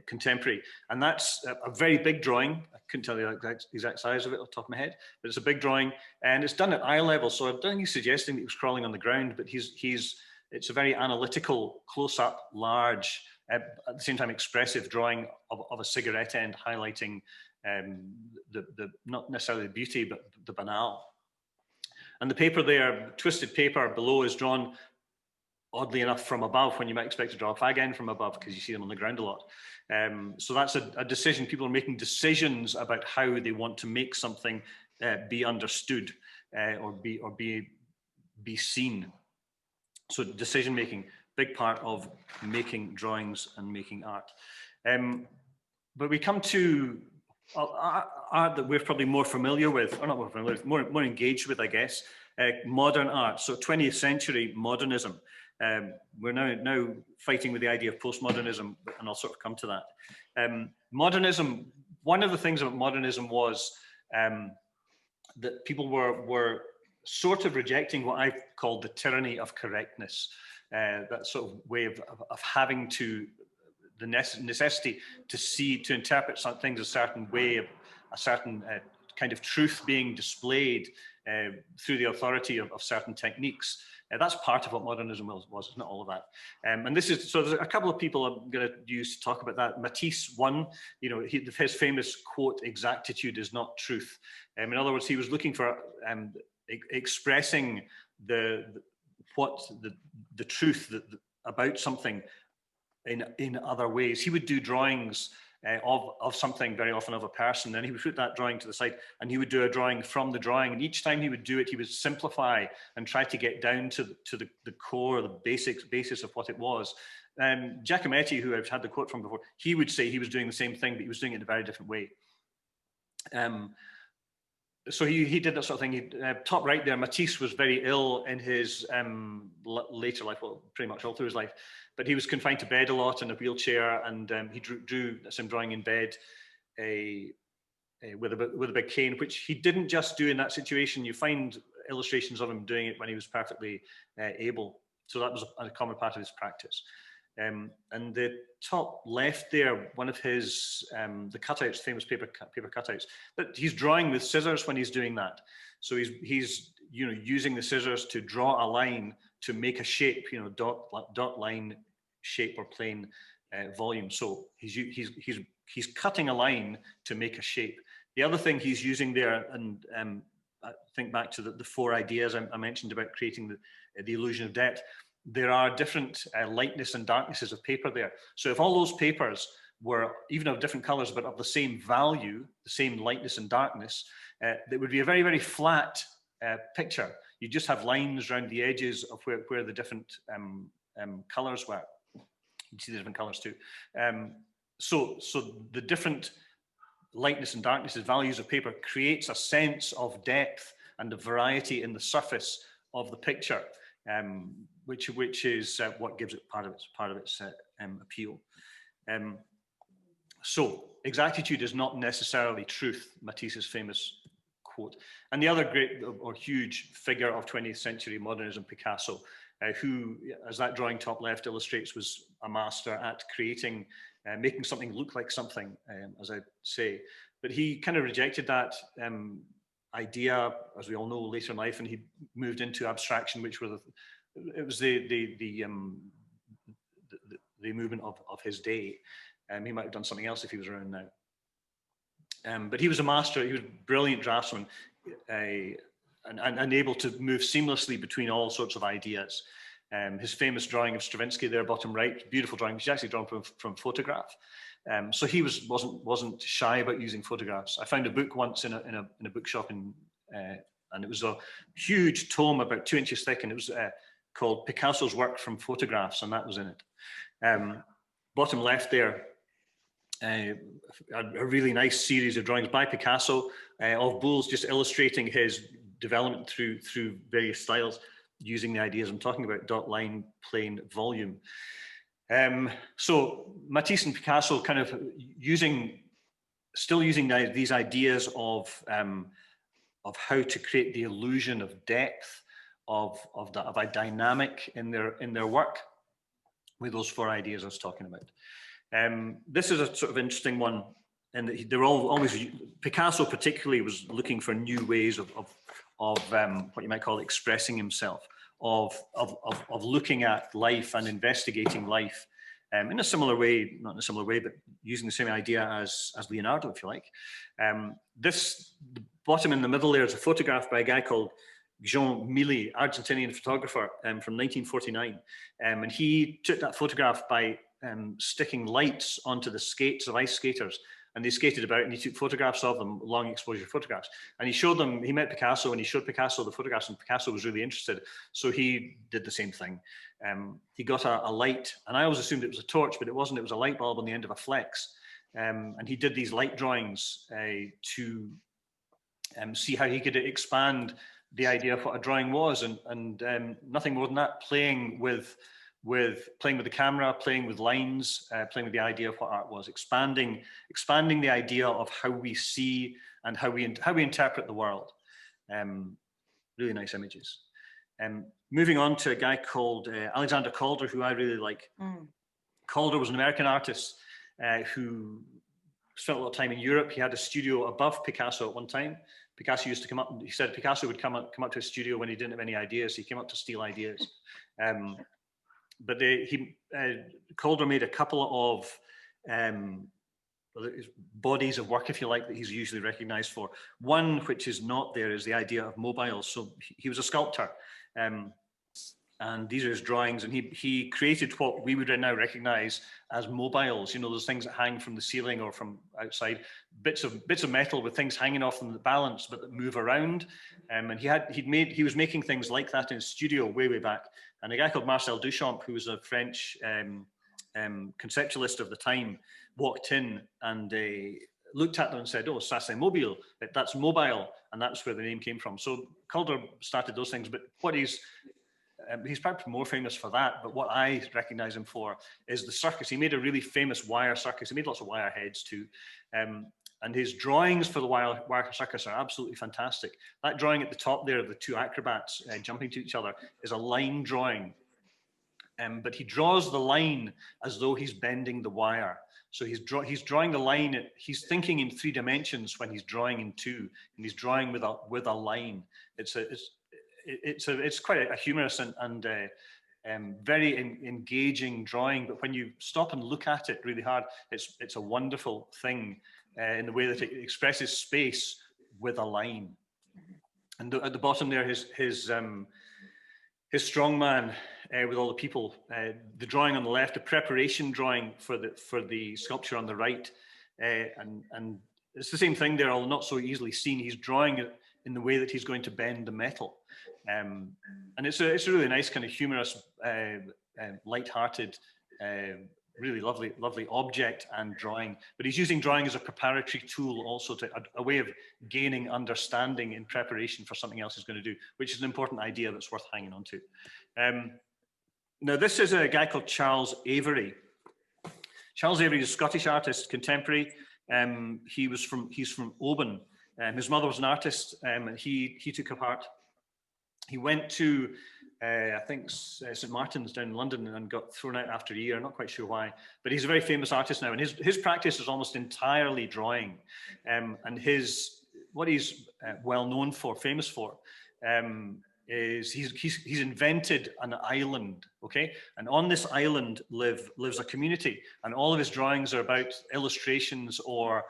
contemporary. And that's a very big drawing. I couldn't tell you the exact size of it off the top of my head, but it's a big drawing and it's done at eye level. So I don't think he's suggesting that he was crawling on the ground, but it's a very analytical, close-up, large, at the same time expressive drawing of a cigarette end, highlighting not necessarily the beauty, but the banal. And the paper there, twisted paper below, is drawn oddly enough from above, when you might expect to draw a fag end from above because you see them on the ground a lot. So that's a decision. People are making decisions about how they want to make something be understood or be seen. So decision making, big part of making drawings and making art. But we come to art that we're probably more familiar with, or not more familiar with, more engaged with, I guess, modern art. So 20th century modernism. We're now fighting with the idea of postmodernism, and I'll sort of come to that. Modernism, one of the things about modernism was that people were sort of rejecting what I called the tyranny of correctness, that sort of way of having to, the necessity to interpret some things a certain way, a certain kind of truth being displayed through the authority of certain techniques. That's part of what modernism was. It's not all of that. And this is, so there's a couple of people I'm going to use to talk about that. Matisse, one, his famous quote, "Exactitude is not truth." In other words, he was looking for expressing the truth about something in other ways. He would do drawings of something, very often of a person, then he would put that drawing to the side and he would do a drawing from the drawing, and each time he would do it, he would simplify and try to get down to the core, the basis of what it was. Giacometti, who I've had the quote from before, he would say he was doing the same thing, but he was doing it in a very different way. so he did that sort of thing. Top right there, Matisse was very ill in his later life, well, pretty much all through his life, but he was confined to bed a lot in a wheelchair, and he drew that's him drawing in bed, with a big cane, which he didn't just do in that situation. You find illustrations of him doing it when he was perfectly able. So that was a common part of his practice. And the top left there, one of his the cutouts, famous paper cutouts, but he's drawing with scissors when he's doing that. So he's using the scissors to draw a line to make a shape, dot line shape or plane volume. So he's cutting a line to make a shape. The other thing he's using there, and I think back to the 4 ideas I mentioned about creating the illusion of depth. There are different lightness and darknesses of paper there. So if all those papers were even of different colors, but of the same value, the same lightness and darkness, it would be a very, very flat picture. You just have lines around the edges of where the different colors were. You see the different colors too. So the different lightness and darknesses, values of paper, creates a sense of depth and the variety in the surface of the picture. Which is what gives it part of its appeal. So exactitude is not necessarily truth, Matisse's famous quote. And the other great or huge figure of 20th century modernism, Picasso, who, as that drawing top left illustrates, was a master at creating, making something look like something, as I say. But he kind of rejected that idea, as we all know, later in life, and he moved into abstraction, which were it was the movement of his day. He might have done something else if he was around now. But he was a master. He was a brilliant draftsman, and able to move seamlessly between all sorts of ideas. His famous drawing of Stravinsky there, bottom right, beautiful drawing, which is actually drawn from photograph. So he wasn't shy about using photographs. I found a book once in a bookshop and it was a huge tome about 2 inches thick, and it was called Picasso's Work from Photographs, and that was in it. Bottom left there, a really nice series of drawings by Picasso of bulls, just illustrating his development through various styles, using the ideas I'm talking about: dot, line, plane, volume. So Matisse and Picasso kind of still using these ideas of how to create the illusion of depth, of a dynamic in their work, with those 4 ideas I was talking about. This is a sort of interesting one, and they're always, Picasso particularly was looking for new ways of what you might call expressing himself, of looking at life and investigating life in a similar way, not in a similar way, but using the same idea as Leonardo, if you like. The bottom in the middle there is a photograph by a guy called Jean Milly, Argentinian photographer, from 1949. And he took that photograph by sticking lights onto the skates of ice skaters. And they skated about, and he took photographs of them, long exposure photographs. And he showed them, he met Picasso, and he showed Picasso the photographs, and Picasso was really interested. So he did the same thing. He got a light, and I always assumed it was a torch, but it wasn't. It was a light bulb on the end of a flex. And he did these light drawings to see how he could expand the idea of what a drawing was, and nothing more than that, playing with the camera, playing with lines, playing with the idea of what art was, expanding the idea of how we see and how we interpret the world. Really nice images. Moving on to a guy called Alexander Calder, who I really like. Calder was an American artist who spent a lot of time in Europe. He had a studio above Picasso at one time. Picasso used to come up. He said Picasso would come up to his studio when he didn't have any ideas. He came up to steal ideas. But Calder made a couple of bodies of work, if you like, that he's usually recognized for. One, which is not there, is the idea of mobiles. So he was a sculptor, and these are his drawings, and he created what we would now recognize as mobiles, those things that hang from the ceiling or from outside, bits of metal with things hanging off them that balance but that move around. And he was making things like that in his studio way back. And a guy called Marcel Duchamp, who was a French conceptualist of the time, walked in and looked at them and said, oh, ça c'est mobile, that's mobile, and that's where the name came from. So Calder started those things, but what he's perhaps more famous for that, but what I recognize him for is the circus. He made a really famous wire circus. He made lots of wire heads too. And his drawings for the wire circus are absolutely fantastic. That drawing at the top there of the two acrobats jumping to each other is a line drawing. But he draws the line as though he's bending the wire. So he's drawing the line. He's thinking in 3 dimensions when he's drawing in 2, and he's drawing with a line. It's quite a humorous and very engaging drawing. But when you stop and look at it really hard, it's a wonderful thing in the way that it expresses space with a line. And at the bottom there, his strongman with all the people. The drawing on the left, the preparation drawing for the sculpture on the right, and it's the same thing there, although not so easily seen. He's drawing it in the way that he's going to bend the metal, and it's a really nice kind of humorous, light-hearted, really lovely object and drawing. But he's using drawing as a preparatory tool, also to a way of gaining understanding in preparation for something else he's going to do, which is an important idea that's worth hanging on to. Now, this is a guy called Charles Avery. Charles Avery is a Scottish artist, contemporary. He's from Oban. His mother was an artist, and he took up art. He went to, I think, St. Martin's down in London and got thrown out after a year, not quite sure why. But he's a very famous artist now, and his practice is almost entirely drawing. And what he's well known for, famous for, is he's invented an island, okay? And on this island lives a community, and all of his drawings are about illustrations or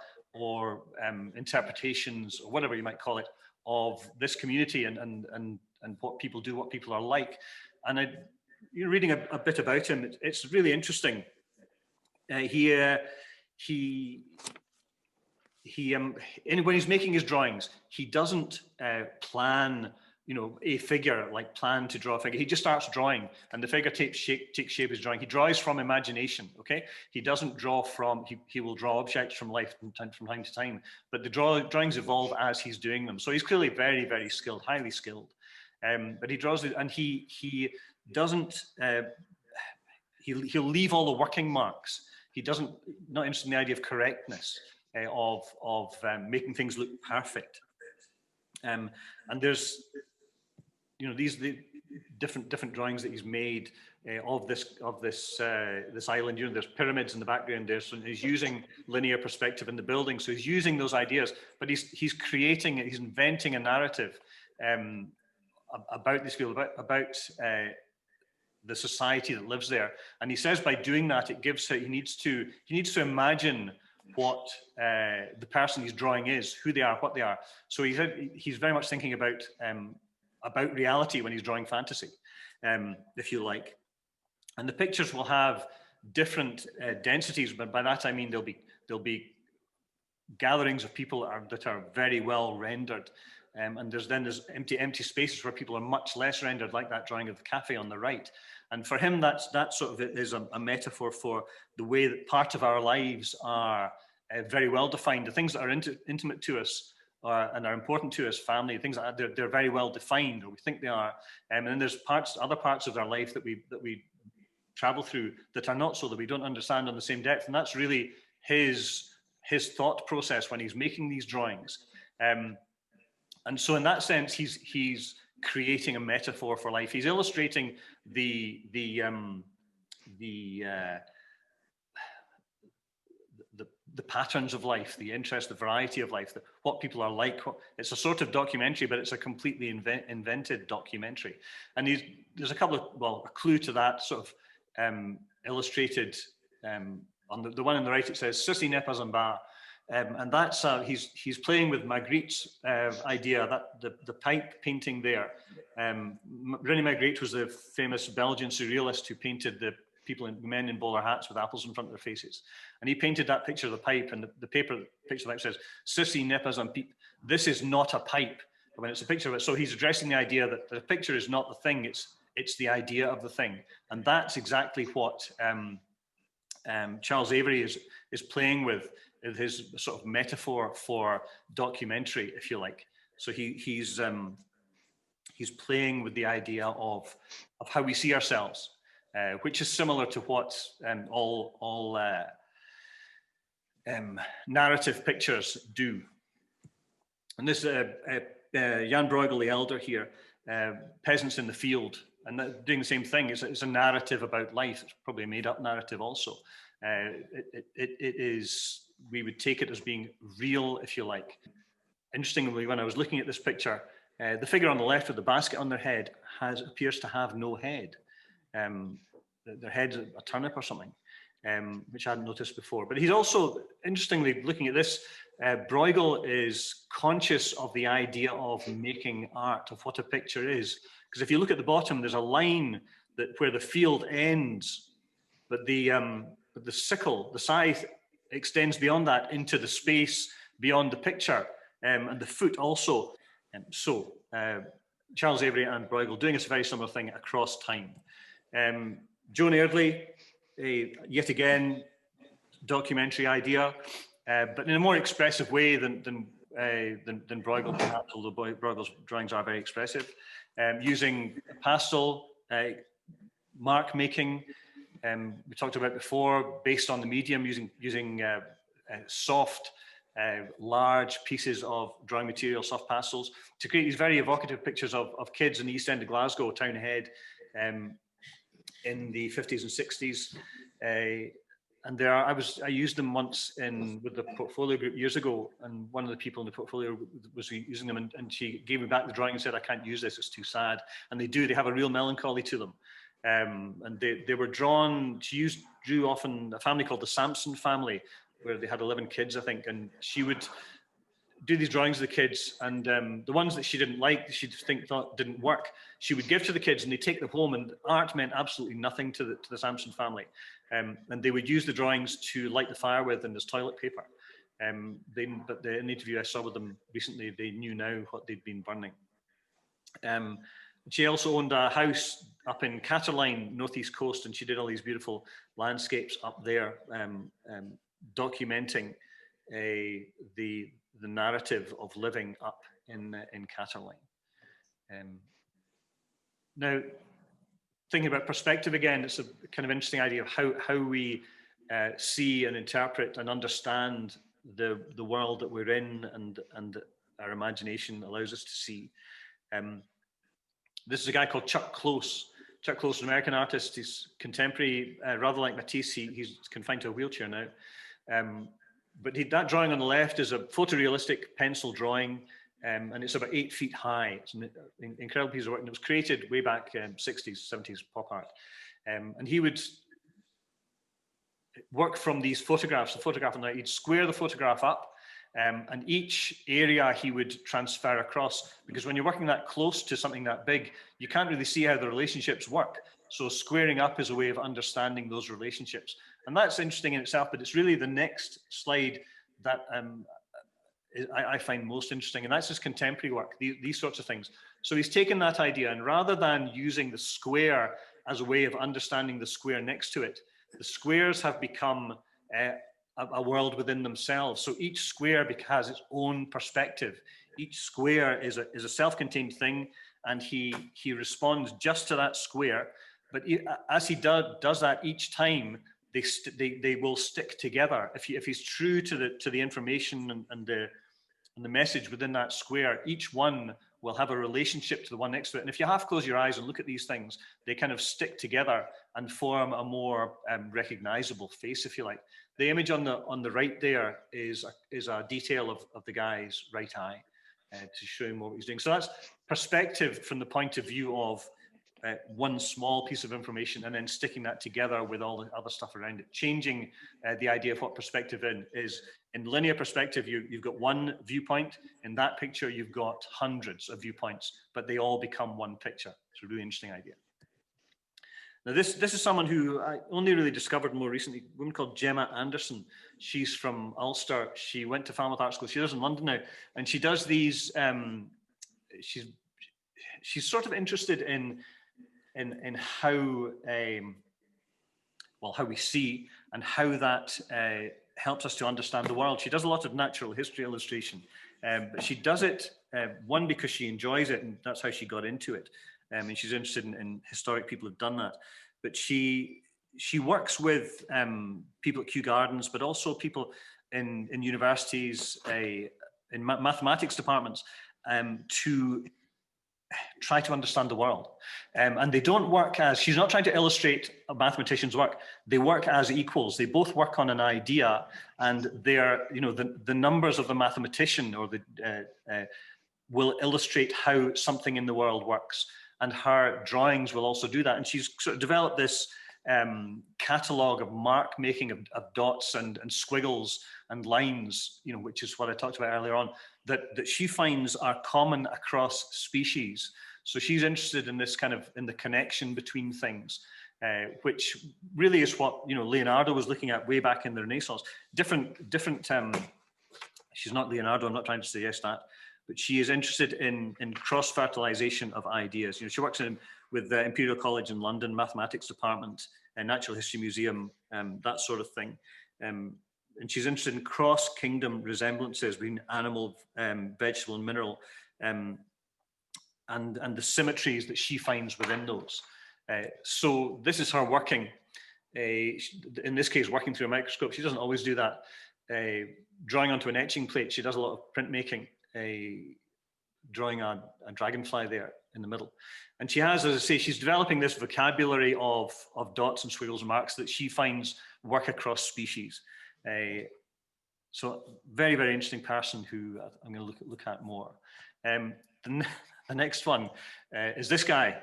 interpretations, or whatever you might call it, of this community and what people do, what people are like. And you're reading a bit about him. It's really interesting. When he's making his drawings, he doesn't plan, a figure, like plan to draw a figure. He just starts drawing, and the figure takes shape as drawing. He draws from imagination, okay? He doesn't draw from, he will draw objects from life from time to time, but the drawings evolve as he's doing them. So he's clearly very, very skilled, highly skilled. But he draws it, and he doesn't, he'll leave all the working marks. He doesn't, not interested in the idea of correctness, of making things look perfect. And there's, the different drawings that he's made of this island. There's pyramids in the background there, so he's using linear perspective in the building. So he's using those ideas, but he's inventing a narrative about this field, about the society that lives there. And he says by doing that, he needs to imagine what the person he's drawing is, who they are, what they are. So he's very much thinking about reality when he's drawing fantasy, if you like. And the pictures will have different densities, but by that I mean there'll be gatherings of people that are very well rendered. And there's empty spaces where people are much less rendered, like that drawing of the cafe on the right. And for him, that sort of is a metaphor for the way that part of our lives are very well defined. The things that are intimate to us and are important to us, family, things like that, they're very well defined, or we think they are. And then there's other parts of our life that we travel through that are not so, that we don't understand on the same depth. And that's really his thought process when he's making these drawings. And so in that sense, he's creating a metaphor for life. He's illustrating the patterns of life, the interest, the variety of life, what people are like. It's a sort of documentary, but it's a completely invented documentary. And there's a clue to that sort of illustrated. On the one on the right, it says "Ceci n'est pas un bar." And that's he's playing with Magritte's idea, that the pipe painting there. René Magritte was the famous Belgian surrealist who painted the men in bowler hats with apples in front of their faces. And he painted that picture of the pipe, and the picture of the pipe says, "Ceci n'est pas un pipe." This is not a pipe. When it's a picture of it, so he's addressing the idea that the picture is not the thing; it's the idea of the thing, and that's exactly what Charles Avery is playing with his sort of metaphor for documentary, if you like. So he's playing with the idea of how we see ourselves, which is similar to what all narrative pictures do. And this Jan Bruegel the Elder here, Peasants in the Field, and doing the same thing. It's a narrative about life. It's probably a made-up narrative also. It is, we would take it as being real, if you like. Interestingly, when I was looking at this picture, the figure on the left with the basket on their head appears to have no head. Their head's a turnip or something, which I hadn't noticed before. But he's also, interestingly, looking at this, Bruegel is conscious of the idea of making art, of what a picture is. Because if you look at the bottom, there's a line where the field ends, but the sickle, the scythe, extends beyond that into the space beyond the picture, and the foot also. So Charles Avery and Bruegel doing this very similar thing across time. Joan Airdley, yet again, documentary idea, but in a more expressive way than Bruegel, perhaps, although Bruegel's drawings are very expressive, using pastel, mark making, we talked about before, based on the medium, using soft, large pieces of drawing material, soft pastels, to create these very evocative pictures of kids in the East End of Glasgow, town ahead, in the 50s and 60s. And I used them once with the portfolio group years ago, and one of the people in the portfolio was using them, and she gave me back the drawing and said, "I can't use this, it's too sad." And they have a real melancholy to them. And they were drawn, she drew often a family called the Sampson family, where they had 11 kids, I think, and she would do these drawings of the kids, and the ones that she didn't like, thought didn't work, she would give to the kids, and they'd take them home, and art meant absolutely nothing to the Sampson family. And they would use the drawings to light the fire with and as toilet paper. But in the interview I saw with them recently, they knew now what they'd been burning. She also owned a house up in Catterline, northeast coast, and she did all these beautiful landscapes up there, documenting the narrative of living up in Catterline. Now, thinking about perspective again, it's a kind of interesting idea of how we see and interpret and understand the world that we're in, and our imagination allows us to see. This is a guy called Chuck Close. Chuck Close, an American artist. He's contemporary, rather like Matisse. He's confined to a wheelchair now. But that drawing on the left is a photorealistic pencil drawing, and it's about 8 feet high. It's an incredible piece of work, and it was created way back 60s, 70s pop art. And he would work from these photographs, the photograph on the right, he'd square the photograph up, and each area he would transfer across, because when you're working that close to something that big, you can't really see how the relationships work. So squaring up is a way of understanding those relationships. And that's interesting in itself, but it's really the next slide that I find most interesting, and that's his contemporary work, these sorts of things. So he's taken that idea, and rather than using the square as a way of understanding the square next to it, the squares have become a world within themselves. So each square has its own perspective. Each square is a self-contained thing, and he responds just to that square. But as he does that each time, they will stick together. If he's true to the information and the message within that square, each one will have a relationship to the one next to it. And if you half close your eyes and look at these things, they kind of stick together and form a more recognizable face, if you like. The image on the right there is a detail of the guy's right eye, to show him what he's doing. So that's perspective from the point of view of one small piece of information, and then sticking that together with all the other stuff around it, changing the idea of what perspective is. In linear perspective, you've got one viewpoint. In that picture, you've got hundreds of viewpoints, but they all become one picture. It's a really interesting idea. Now, this is someone who I only really discovered more recently, a woman called Gemma Anderson. She's from Ulster. She went to Falmouth Art School. She lives in London now, and she does these. She's sort of interested in how how we see, and how that helps us to understand the world. She does a lot of natural history illustration, but she does it, one, because she enjoys it, and that's how she got into it. And she's interested in historic people who've done that. But she works with people at Kew Gardens, but also people in universities, in mathematics departments, to try to understand the world. And they don't work as, she's not trying to illustrate a mathematician's work. They work as equals. They both work on an idea, and they're, the numbers of the mathematician or will illustrate how something in the world works. And her drawings will also do that. And she's sort of developed this catalogue of mark making of dots and squiggles and lines, which is what I talked about earlier on, that she finds are common across species. So she's interested in this in the connection between things, which really is what Leonardo was looking at way back in the Renaissance. Different. She's not Leonardo. I'm not trying to suggest that, but she is interested in cross-fertilization of ideas. She works with the Imperial College in London, mathematics department, and Natural History Museum, that sort of thing. And she's interested in cross-kingdom resemblances between animal, vegetable, and mineral, and the symmetries that she finds within those. So this is her working, in this case, working through a microscope. She doesn't always do that. Drawing onto an etching plate, she does a lot of printmaking, drawing a dragonfly there in the middle. And she has, as I say, she's developing this vocabulary of dots and squiggles and marks that she finds work across species. So very, very interesting person who I'm going to look at more. The next one is this guy,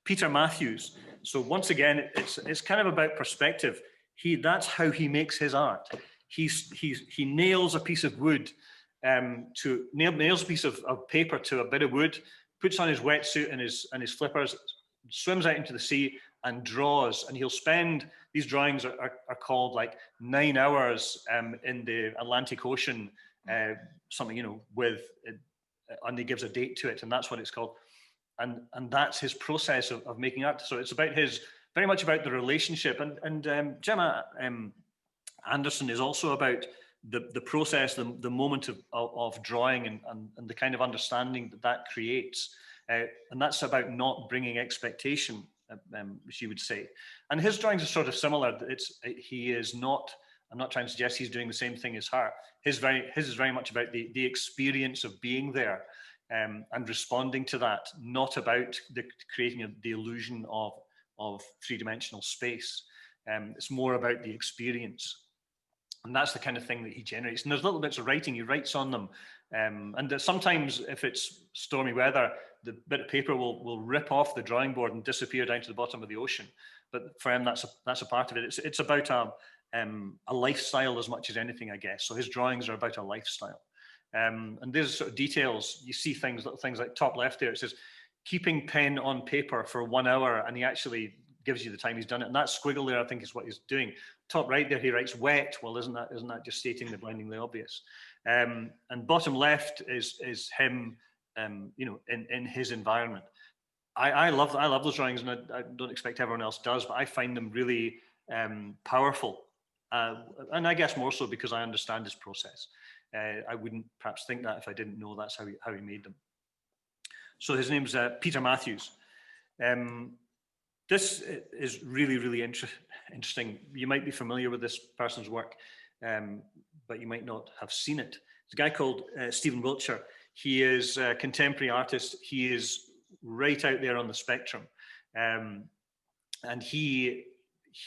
Peter Matthews. So once again, it's kind of about perspective. That's how he makes his art. He nails a piece of wood nails a piece of paper to a bit of wood, puts on his wetsuit and his flippers, swims out into the sea and draws. And he'll spend, these drawings are called like 9 hours in the Atlantic Ocean, something, and he gives a date to it, and that's what it's called. And that's his process of making art. So it's about very much about the relationship. And Gemma Anderson is also about the process, the moment of drawing and the kind of understanding that creates. And that's about not bringing expectation, she would say. And his drawings are sort of similar. He is not, I'm not trying to suggest he's doing the same thing as her. His is very much about the experience of being there and responding to that, not about creating the illusion of three-dimensional space. It's more about the experience. And that's the kind of thing that he generates. And there's little bits of writing, he writes on them. And sometimes if it's stormy weather, the bit of paper will rip off the drawing board and disappear down to the bottom of the ocean. But for him, that's a part of it. It's about a lifestyle as much as anything, I guess. So his drawings are about a lifestyle. And there's sort of details. You see little things like top left there. It says, keeping pen on paper for 1 hour. And he actually gives you the time he's done it. And that squiggle there, I think, is what he's doing. Top right there, he writes wet. Well, isn't that just stating the blindingly obvious? And bottom left is him, in his environment. I love those drawings, and I don't expect everyone else does, but I find them really powerful. And I guess more so because I understand his process. I wouldn't perhaps think that if I didn't know that's how he made them. So his name's Peter Matthews. This is really, really interesting. You might be familiar with this person's work, but you might not have seen it. It's a guy called Stephen Wiltshire. He is a contemporary artist. He is right out there on the spectrum. And he,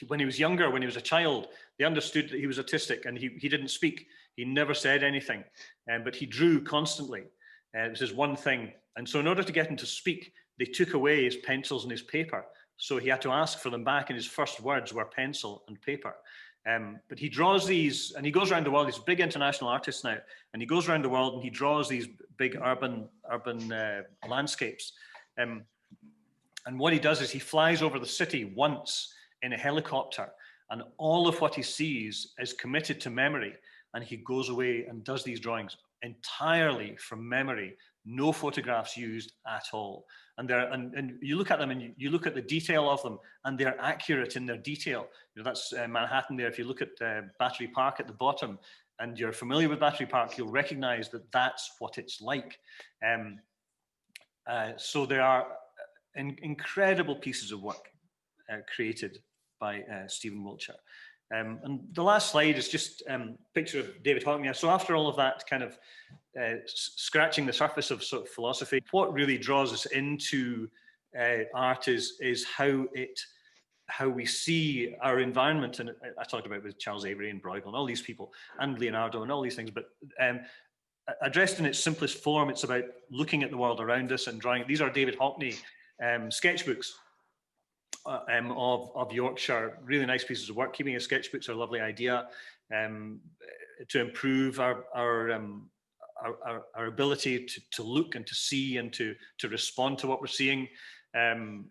when he was younger, when he was a child, they understood that he was autistic, and he didn't speak. He never said anything, but he drew constantly. It was his one thing. And so in order to get him to speak, they took away his pencils and his paper. So he had to ask for them back, and his first words were pencil and paper. But he draws these, and he goes around the world. He's a big international artist now, and he goes around the world and he draws these big urban landscapes. And what he does is he flies over the city once in a helicopter, and all of what he sees is committed to memory. And he goes away and does these drawings entirely from memory, no photographs used at all. and you look at them and you look at the detail of them, and they're accurate in their detail. You know, that's Manhattan there. If you look at Battery Park at the bottom, and you're familiar with Battery Park, you'll recognize that that's what it's like. So there are incredible pieces of work created by Stephen Wiltshire. And the last slide is just a picture of David Hockney. So after all of that kind of scratching the surface of sort of philosophy, what really draws us into art is how we see our environment. And I talked about with Charles Avery and Bruegel and all these people, and Leonardo and all these things, but addressed in its simplest form, it's about looking at the world around us and drawing. These are David Hockney sketchbooks of Yorkshire. Really nice pieces of work. Keeping a sketchbook's a lovely idea to improve our ability to look and to see and to respond to what we're seeing in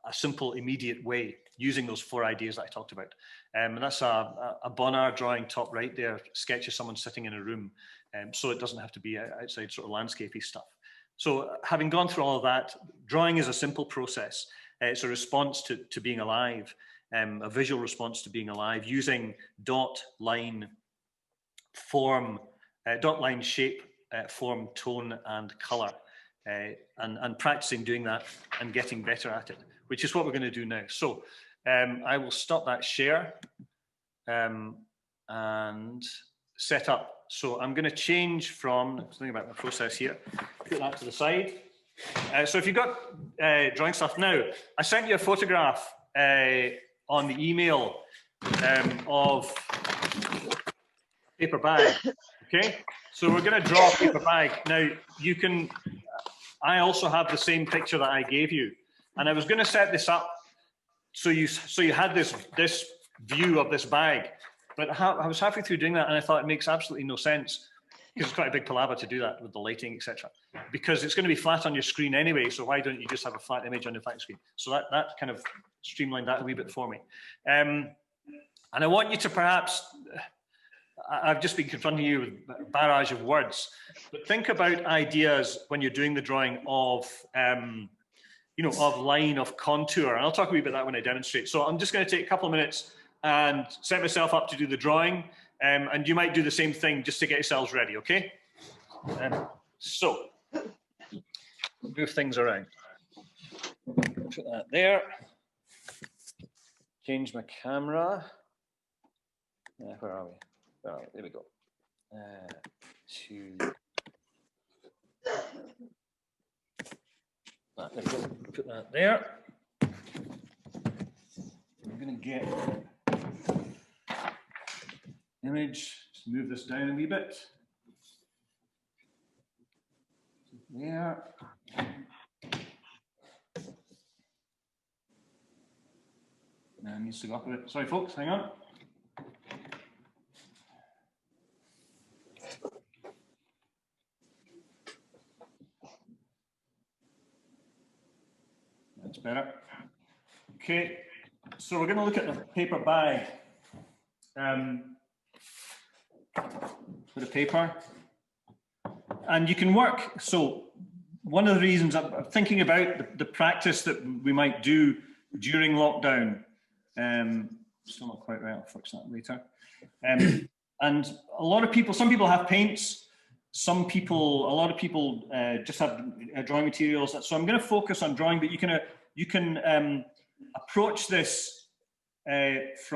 a simple, immediate way, using those 4 ideas that I talked about. And that's a Bonnard drawing top right there, sketch of someone sitting in a room, so it doesn't have to be outside sort of landscapey stuff. So having gone through all of that, drawing is a simple process. It's a response to being alive, a visual response to being alive, using dot, line, form, dot, line, shape, form, tone, and color, and practicing doing that and getting better at it, which is what we're going to do now. So I will stop that share and set up. So I'm going to change from, think about the process here, put that to the side. So if you've got drawing stuff now, I sent you a photograph on the email of paper bag. Okay, so we're going to draw a paper bag. Now you can, I also have the same picture that I gave you, and I was going to set this up so you had this view of this bag, but I was halfway through doing that and I thought it makes absolutely no sense, because it's quite a big palaver to do that with the lighting, etc. Because it's going to be flat on your screen anyway, so why don't you just have a flat image on your flat screen? So that kind of streamlined that a wee bit for me. And I want you to perhaps, I've just been confronting you with a barrage of words, but think about ideas when you're doing the drawing of, of line, of contour. And I'll talk a wee bit about that when I demonstrate. So I'm just going to take a couple of minutes and set myself up to do the drawing. And you might do the same thing just to get yourselves ready, okay? So, move things around. Put that there. Change my camera. Where are we? There we go. There we go. Put that there. I'm going to get image. Just move this down a wee bit. There. Now it needs to go up a bit. Sorry, folks, hang on. That's better. Okay, so we're going to look at the paper bag. Bit of paper, and you can work. So one of the reasons I'm thinking about the practice that we might do during lockdown, still not quite right, I'll fix that later. And a lot of people, some people have paints, a lot of people just have drawing materials. So I'm going to focus on drawing, but you can approach this with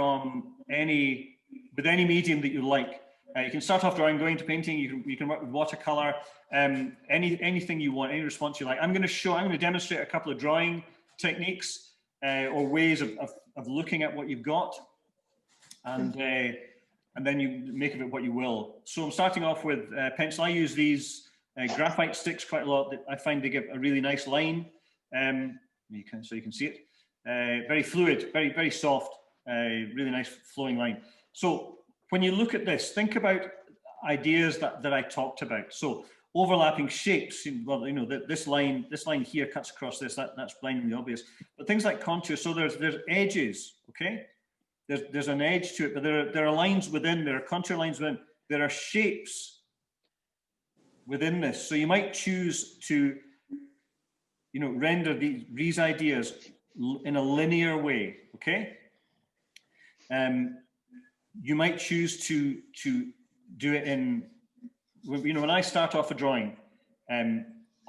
any medium that you like. You can start off drawing, going to painting. You can work with watercolor, anything you want, any response you like. I'm going to demonstrate a couple of drawing techniques or ways of looking at what you've got, and then you make of it what you will. So I'm starting off with pencil. I use these graphite sticks quite a lot. I find they give a really nice line. So you can see it. Very fluid, very, very soft, really nice flowing line. So when you look at this, think about ideas that I talked about. So overlapping shapes, well, this line here cuts across this, that's blindingly obvious. But things like contour, so there's edges, okay? There's an edge to it, but there are lines within, there are contour lines within, there are shapes within this. So you might choose to you know, render these ideas in a linear way, okay? You might choose to do it in, you know, when I start off a drawing,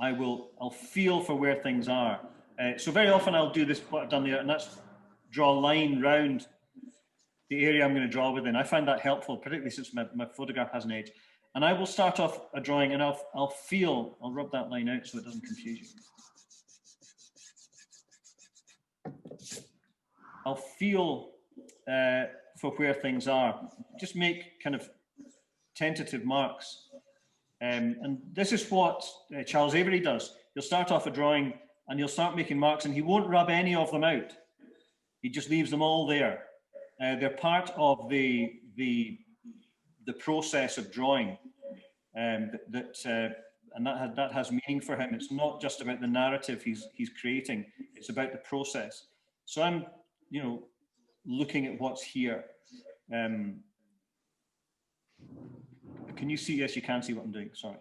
I'll feel for where things are. So very often I'll do this, what I've done there, and that's draw a line round the area I'm going to draw within. I find that helpful, particularly since my photograph has an edge. And I will start off a drawing and I'll rub that line out so it doesn't confuse you. I'll feel for where things are. Just make kind of tentative marks. And this is what Charles Avery does. He'll start off a drawing and he'll start making marks, and he won't rub any of them out. He just leaves them all there. They're part of the process of drawing, and that has meaning for him. It's not just about the narrative he's creating; it's about the process. So I'm, you know, looking at what's here. Can you see? Yes, you can see what I'm doing. Sorry.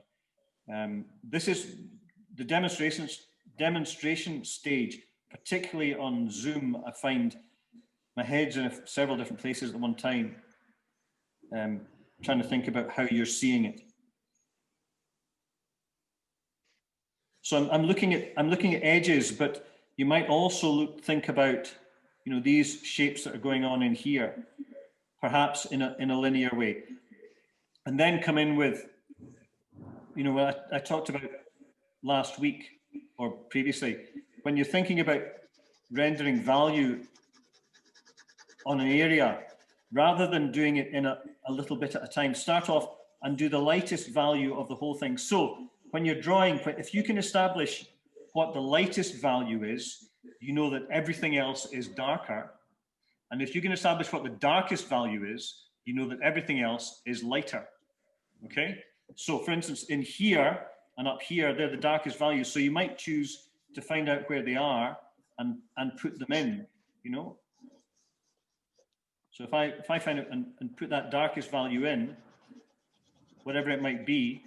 This is the demonstration stage, particularly on Zoom. I find my head's in several different places at one time, trying to think about how you're seeing it. So I'm looking at edges, but you might also think about, you know, these shapes that are going on in here, perhaps in a linear way, and then come in with, you know, what I talked about last week or previously, when you're thinking about rendering value on an area, rather than doing it in a little bit at a time, start off and do the lightest value of the whole thing. So when you're drawing, if you can establish what the lightest value is, you know that everything else is darker. And if you can establish what the darkest value is, you know that everything else is lighter. Okay? So for instance, in here and up here, they're the darkest values. So you might choose to find out where they are and put them in, you know? So if I find it and put that darkest value in, whatever it might be,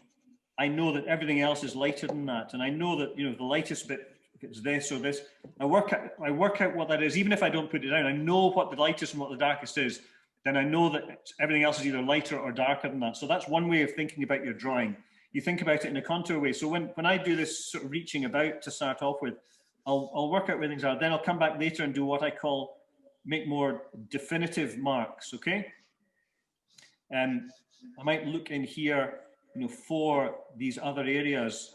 I know that everything else is lighter than that. And I know that, you know, the lightest bit, if it's this or this, I work out what that is. Even if I don't put it down, I know what the lightest and what the darkest is. Then I know that everything else is either lighter or darker than that. So that's one way of thinking about your drawing. You think about it in a contour way. So when I do this sort of reaching about to start off with, I'll work out where things are. Then I'll come back later and do what I call make more definitive marks, okay? I might look in here, you know, for these other areas,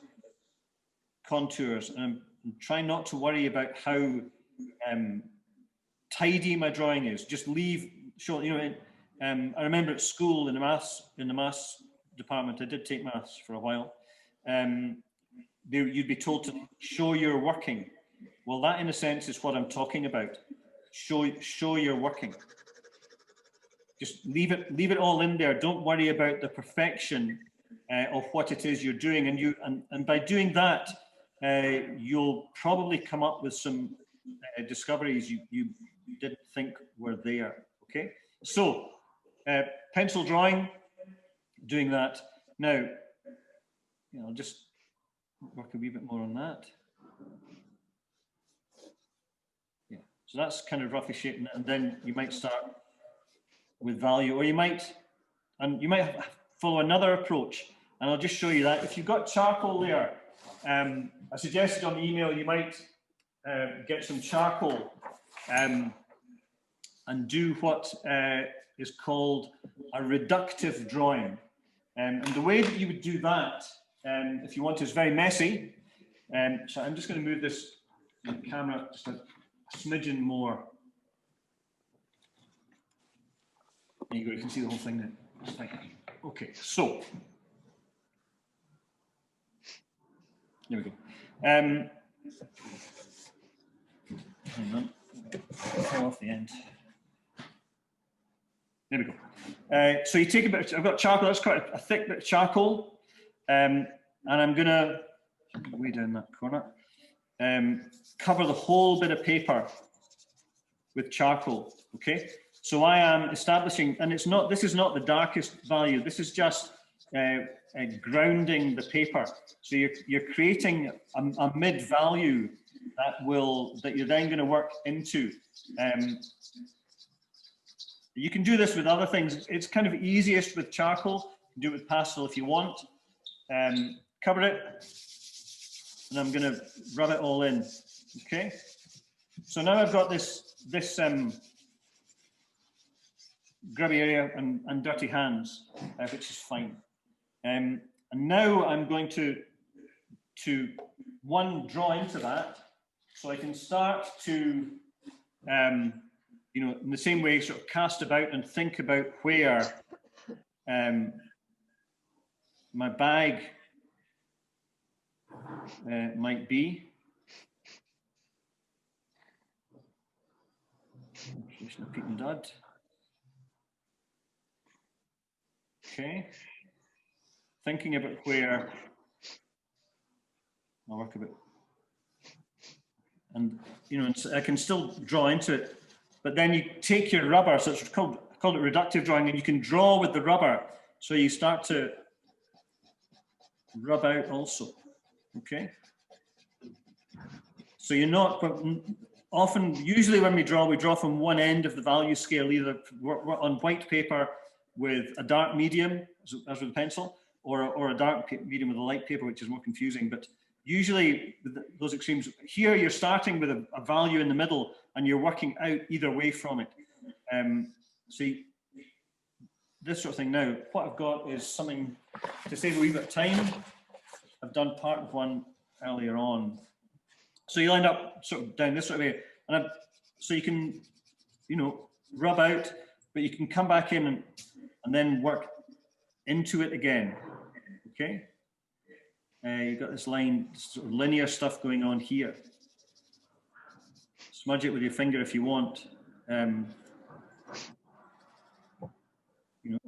contours, and I'm trying not to worry about how tidy my drawing is. Just leave, show, you know, I remember at school in the maths department, I did take maths for a while, you'd be told to show your working. Well, that in a sense is what I'm talking about. Show your working. Just leave it all in there. Don't worry about the perfection of what it is you're doing, and by doing that, you'll probably come up with some discoveries you didn't think were there. Okay, so pencil drawing, doing that now. You know, I'll just work a wee bit more on that. Yeah, so that's kind of roughly shaping it, and then you might start with value, or you might follow another approach, and I'll just show you that. If you've got charcoal there, I suggested on the email you might get some charcoal and do what is called a reductive drawing. And the way that you would do that, if you want to, is very messy. So I'm just going to move this camera just a smidgen more. There you go, you can see the whole thing then. Okay, so there we go. Hang on, pull off the end. There we go. So you take a bit, I've got charcoal, that's quite a thick bit of charcoal. And I'm gonna, way down that corner, cover the whole bit of paper with charcoal, okay? So I am establishing, and this is not the darkest value, this is just grounding the paper. So you're creating a mid value that you're then going to work into. You can do this with other things. It's kind of easiest with charcoal. You can do it with pastel if you want. Cover it, and I'm going to rub it all in. Okay. So now I've got this grubby area and dirty hands, which is fine. And now I'm going to draw into that, so I can start to, you know, in the same way, sort of cast about and think about where my bag might be. Okay. Thinking about where I'll work a bit, and you know, I can still draw into it, but then you take your rubber, so it's called it reductive drawing, and you can draw with the rubber, so you start to rub out also. Okay. So you're not often, usually when we draw from one end of the value scale, either on white paper with a dark medium, as with a pencil, or a dark medium with a light paper, which is more confusing. But usually those extremes, here you're starting with a value in the middle and you're working out either way from it. See, this sort of thing now, what I've got is something to save a wee bit of time. I've done part of one earlier on. So you'll end up sort of down this sort of way. And so you can, you know, rub out, but you can come back in and then work into it again. Okay. You've got this line, sort of linear stuff going on here. Smudge it with your finger if you want. You know,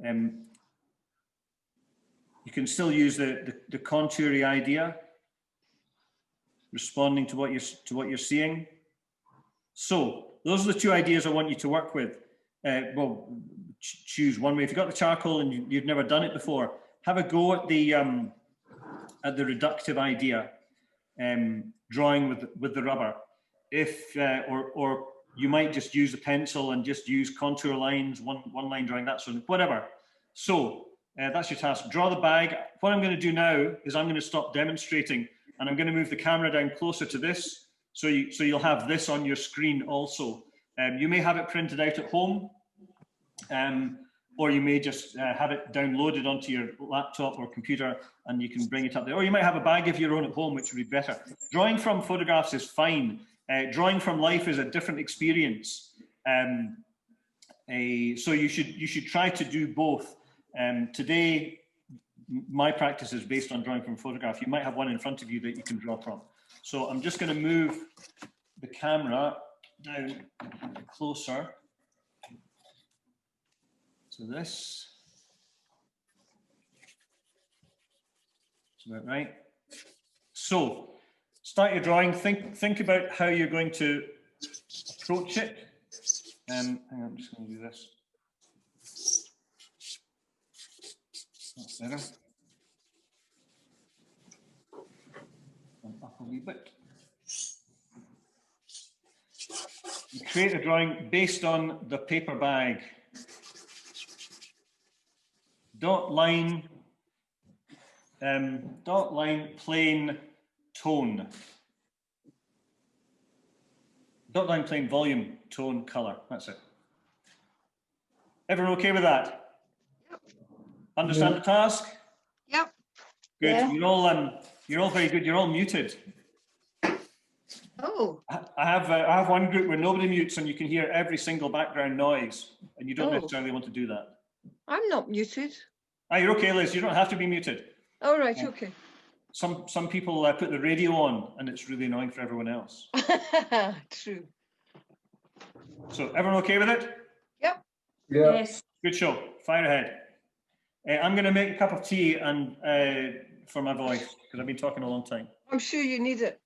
you can still use the contoury idea, responding to what you're seeing. So those are the two ideas I want you to work with. Well, choose one way. If you've got the charcoal and you've never done it before, have a go at the reductive idea, drawing with the rubber. If or you might just use a pencil and just use contour lines, one line drawing, that sort of whatever. So that's your task. Draw the bag. What I'm going to do now is I'm going to stop demonstrating, and I'm going to move the camera down closer to this, so you'll have this on your screen also. You may have it printed out at home, or you may just have it downloaded onto your laptop or computer, and you can bring it up there. Or you might have a bag of your own at home, which would be better. Drawing from photographs is fine. Drawing from life is a different experience. So you should try to do both. Today, my practice is based on drawing from photograph. You might have one in front of you that you can draw from. So I'm just going to move the camera down closer to this. That's about right. So start your drawing. Think about how you're going to approach it. Hang on, I'm just going to do this. That's better. And up a wee bit. You create a drawing based on the paper bag. Dot line, plain, tone. Dot line, plain, volume, tone, color. That's it. Everyone okay with that? Yep. Understand the task? Yep. Good. Yeah. You're all very good. You're all muted. Oh. I have one group where nobody mutes and you can hear every single background noise, and you don't necessarily want to do that. I'm not muted. Ah, you're okay, Liz. You don't have to be muted. Oh, right. Okay. Some people put the radio on, and it's really annoying for everyone else. True. So everyone okay with it? Yep. Yeah. Yes. Good show. Fire ahead. I'm going to make a cup of tea and for my voice, because I've been talking a long time. I'm sure you need it.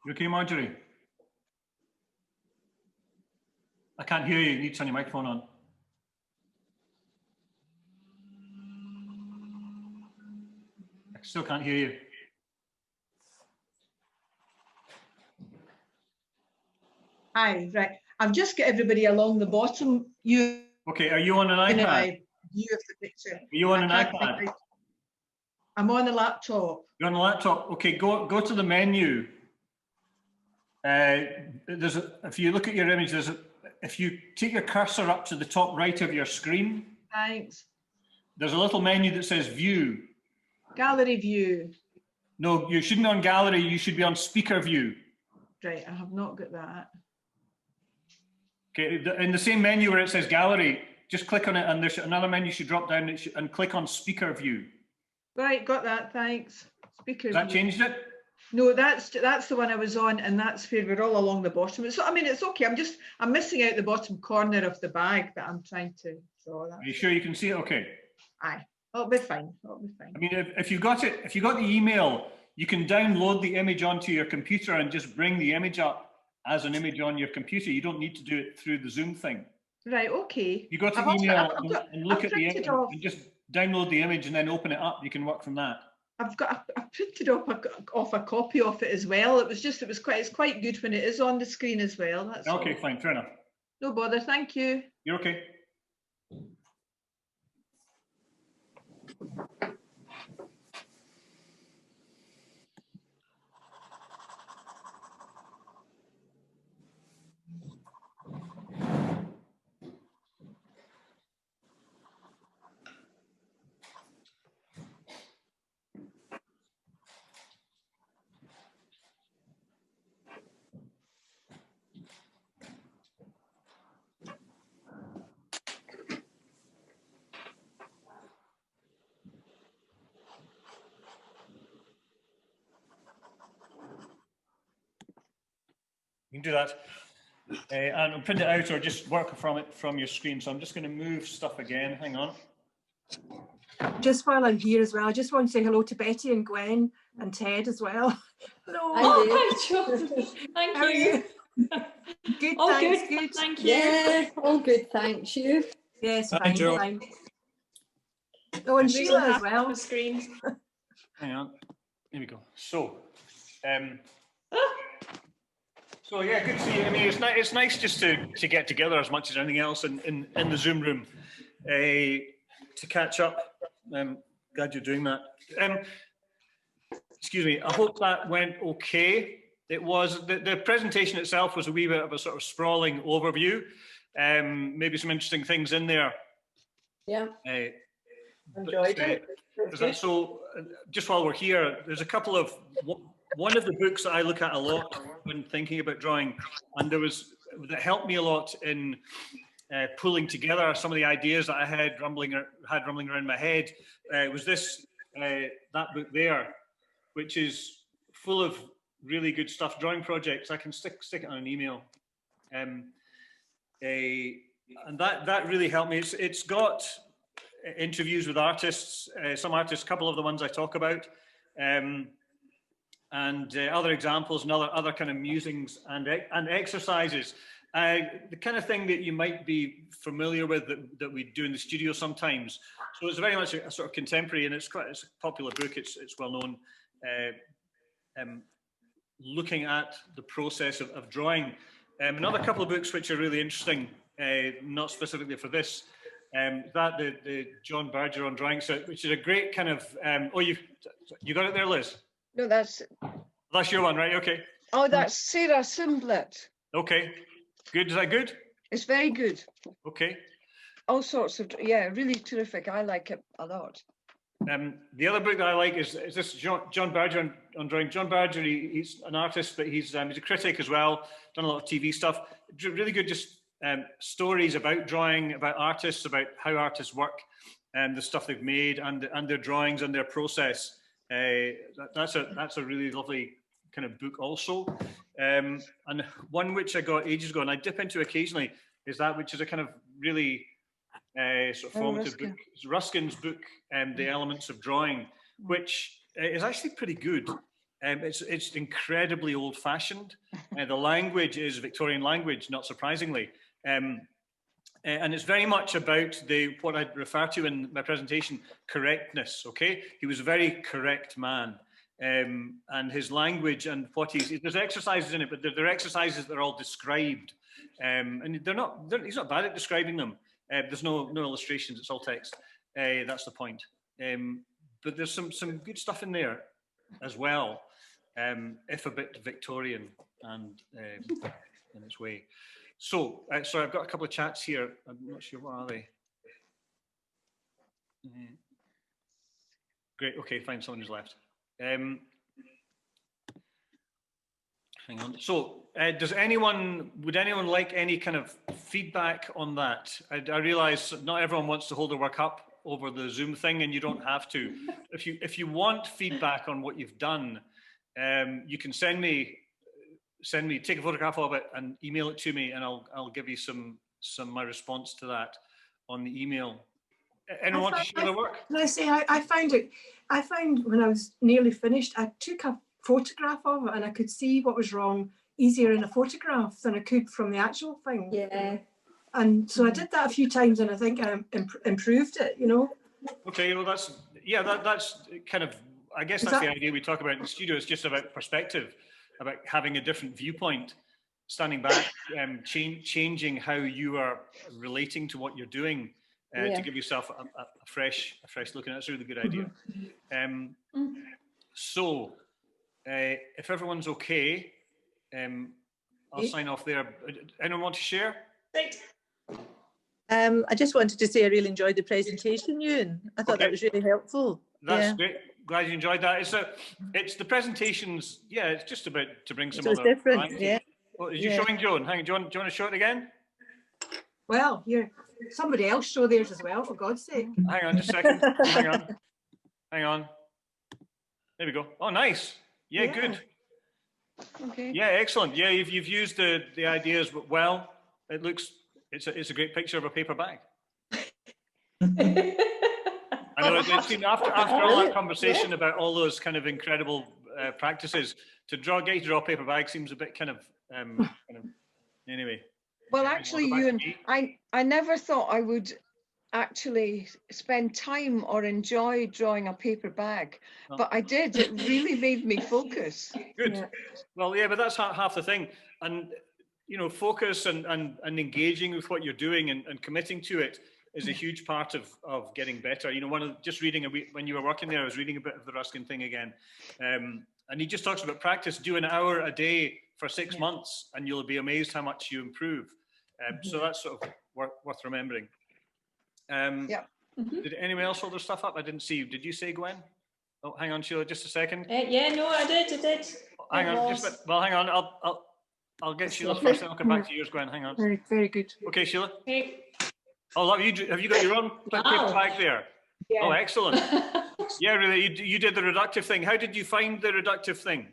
You okay, Marjorie? I can't hear you. You need to turn your microphone on. I still can't hear you. Hi, right. I've just got everybody along the bottom. You Okay, are you on an iPad? view of the picture. Are you on an I can't iPad? think- I'm on the laptop. You're on the laptop. Okay, go to the menu. If you look at your image, if you take your cursor up to the top right of your screen, Thanks. there's a little menu that says View. Gallery view. No, you shouldn't be on Gallery. You should be on Speaker View. Right, I have not got that. Okay, in the same menu where it says Gallery, just click on it, and there's another menu. You should drop down and click on Speaker View. Right, got that. Thanks. Speaker Has that view. changed it? No, that's the one I was on, and that's where we're all along the bottom. So I mean, it's okay. I'm missing out the bottom corner of the bag that I'm trying to draw. Are you sure you can see it? Okay. Aye, it'll be fine. It'll be fine. I mean, if you've got it, if you got the email, you can download the image onto your computer and just bring the image up as an image on your computer. You don't need to do it through the Zoom thing. Right, okay. You got to I've also- email I've got- and look I've at the image printed off- and just download the image and then open it up. You can work from that. I printed off a copy of it as well. It's quite good when it is on the screen as well. That's Okay, all. fine, fair enough. No bother, thank you. You're okay. You can do that. And print it out or just work from your screen. So I'm just going to move stuff again. Hang on. Just while I'm here as well, I just want to say hello to Betty and Gwen and Ted as well. Hello. Oh, hi, John. Thank How are you. Good, All thanks, good. good. Thank you. Yeah, all good, thanks. You? Yes, Hi, fine, Jo. fine. Oh, and Moving Sheila as half well. the screen. Hang on. Here we go. So, Ah, so yeah, good to see you. I mean, it's nice just to get together as much as anything else in the Zoom room to catch up. I'm glad you're doing that. Excuse me. I hope that went okay. It was the presentation itself was a wee bit of a sort of sprawling overview. Maybe some interesting things in there. Yeah, But, enjoyed it. so just while we're here, there's a couple of one of the books that I look at a lot when thinking about drawing, and that helped me a lot in pulling together some of the ideas that I had rumbling around my head. Was that book there, which is full of really good stuff, drawing projects. I can stick it on an email, and that really helped me. It's got interviews with artists, some artists, a couple of the ones I talk about, and other examples and other kind of musings and exercises. The kind of thing that you might be familiar with that we do in the studio sometimes. So it's very much a sort of contemporary, and it's a popular book. It's well known. Looking at the process of drawing. Another couple of books which are really interesting, not specifically for this. The John Berger on drawing set, which is a great kind of. You got it there, Liz? No, that's That's your one, right? Okay. that's Sarah Simblett. Okay. Good. Is that good? It's very good. Okay. All sorts of really terrific. I like it a lot. The other book that I like is this John Berger on drawing. John Berger, he's an artist, but he's a critic as well. Done a lot of TV stuff. Really good, just stories about drawing, about artists, about how artists work, and the stuff they've made, and their drawings and their process. That's a really lovely kind of book also. And one which I got ages ago, and I dip into occasionally, is that which is a kind of really sort of formative book. It's Ruskin's book, The Elements of Drawing, which is actually pretty good. It's incredibly old-fashioned. The language is Victorian language, not surprisingly. And it's very much about what I refer to in my presentation, correctness, okay? He was a very correct man. And his language and what there's exercises in it, but they're exercises that are all described. And he's not bad at describing them. There's no illustrations, it's all text. That's the point. But there's some good stuff in there as well, if a bit Victorian and in its way. So, sorry, I've got a couple of chats here. I'm not sure, what are they? Great, okay, fine, someone who's left. Hang on. So, would anyone like any kind of feedback on that? I realise not everyone wants to hold their work up over the Zoom thing, and you don't have to. If you want feedback on what you've done, you can take a photograph of it and email it to me, and I'll give you some my response to that on the email. Anyone want to share their work? Can I say, I found when I was nearly finished, I took a photograph of it and I could see what was wrong easier in a photograph than I could from the actual thing. Yeah. And so I did that a few times, and I think I improved it, you know. Okay, well that's kind of, I guess that's the idea we talk about in the studio. It's just about perspective, about having a different viewpoint, standing back, changing how you are relating to what you're doing, to give yourself a fresh look, and that's a really good idea. So, if everyone's okay, I'll sign off there. Anyone want to share? Right. I just wanted to say I really enjoyed the presentation, Ewan. I thought that was really helpful. That's great. Glad you enjoyed that. It's the presentations. Yeah, it's just about to bring some So it's other different. variety. Yeah. Well, is you showing Joan? Hang on, do you want to show it again? Well, somebody else show theirs as well, for God's sake. Hang on, just a second. Hang on. There we go. Oh, nice. Yeah, good. Okay. Yeah, excellent. Yeah, you've used the ideas well. It looks. It's a great picture of a paper bag. I know it's been after all that conversation about all those kind of incredible practices, get you to draw a paper bag seems a bit kind of anyway. Well, actually, Ewan, I never thought I would actually spend time or enjoy drawing a paper bag, but I did. It really made me focus. Good. Yeah. Well, yeah, but that's half the thing. And focus and engaging with what you're doing and committing to it is a huge part of getting better. Just reading when you were working there, I was reading a bit of the Ruskin thing again, and he just talks about practice. Do an hour a day for 6 months, and you'll be amazed how much you improve. So that's sort of worth remembering. Did anyone else hold their stuff up? I didn't see you. Did you say, Gwen? Oh, hang on, Sheila, just a second. Yeah, no, I did. Hang on, hang on. I'll get Sheila first, then I'll come back to yours, Gwen. Hang on. Very, very good. Okay, Sheila. Okay. Oh, have you got your own paper bag there? Yeah. Oh, excellent. Yeah, really. You did the reductive thing. How did you find the reductive thing?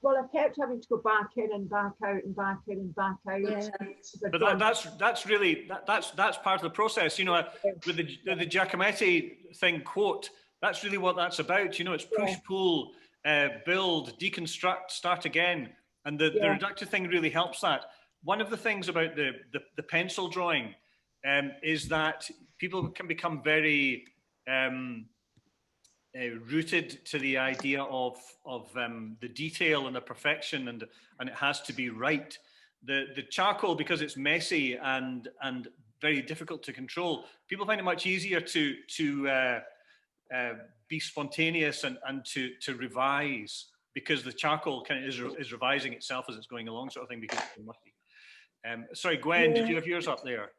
Well, I kept having to go back in and back out and back in and back out. Yeah. But that's really that's part of the process. With the Giacometti thing quote, that's really what that's about. It's push, pull, build, deconstruct, start again, and the reductive thing really helps that. One of the things about the pencil drawing is that people can become very rooted to the idea of the detail and the perfection, and it has to be right. The charcoal, because it's messy and very difficult to control, people find it much easier to be spontaneous and to revise, because the charcoal kind of is revising itself as it's going along, sort of thing, because it's mushy. Sorry, Gwen, did you have yours up there?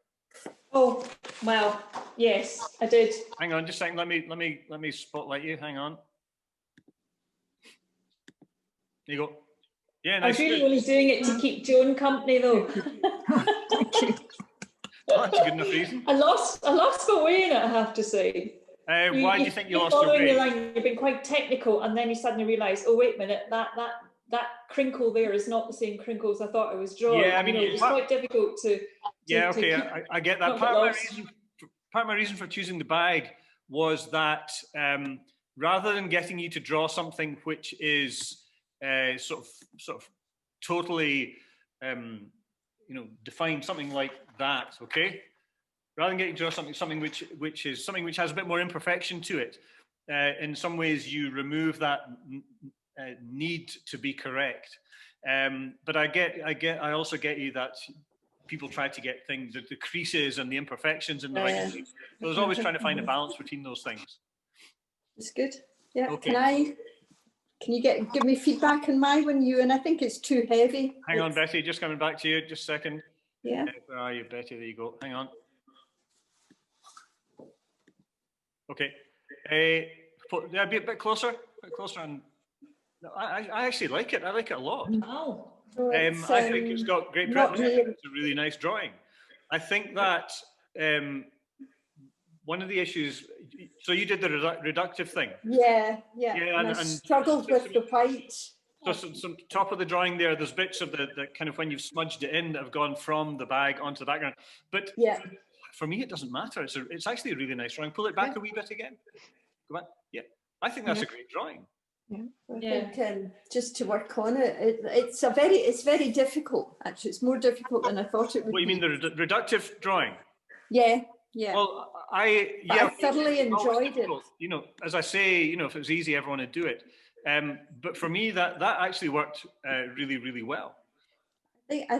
Oh, well, yes, I did. Hang on, just a second. Let me spotlight you. Hang on. There you go. Yeah, nice. I was really only doing it to keep Joan company, though. Thank you. Oh, that's a good enough reason. I lost my way in it, I have to say. Why do you think you lost your following way? the line, you've been quite technical, and then you suddenly realise, oh wait a minute, that crinkle there is not the same crinkles I thought I was drawing. Yeah, I mean, it was quite difficult to. Yeah, okay, I get that. Part of my reason for choosing the bag was that rather than getting you to draw something which is sort of totally, defined, something like that, okay? Rather than getting to draw something which has a bit more imperfection to it, in some ways you remove that need to be correct. But I also get you that people try to get things, the creases and the imperfections in the right place. So there's always trying to find a balance between those things. It's good. Yeah. Okay. Can you give me feedback on my one, Ewan? I think it's too heavy. Hang on, Betty, just coming back to you, just a second. Yeah. Where are you, Betty? There you go. Hang on. Okay. Be a bit closer. And I actually like it. I like it a lot. Oh. I think it's got great breadth. It's a really nice drawing. I think that one of the issues. So you did the reductive thing. Yeah. And I struggled with the white. So some top of the drawing there's bits of the kind of when you've smudged it in that have gone from the bag onto the background. But for me, it doesn't matter. It's actually a really nice drawing. Pull it back a wee bit again. Go back. Yeah, I think that's a great drawing. I think just to work on it, it's very difficult. Actually, it's more difficult than I thought it would. What you mean, the reductive drawing? Yeah. Well, I thoroughly enjoyed it. As I say, if it was easy, everyone would do it. But for me, that actually worked really, really well. I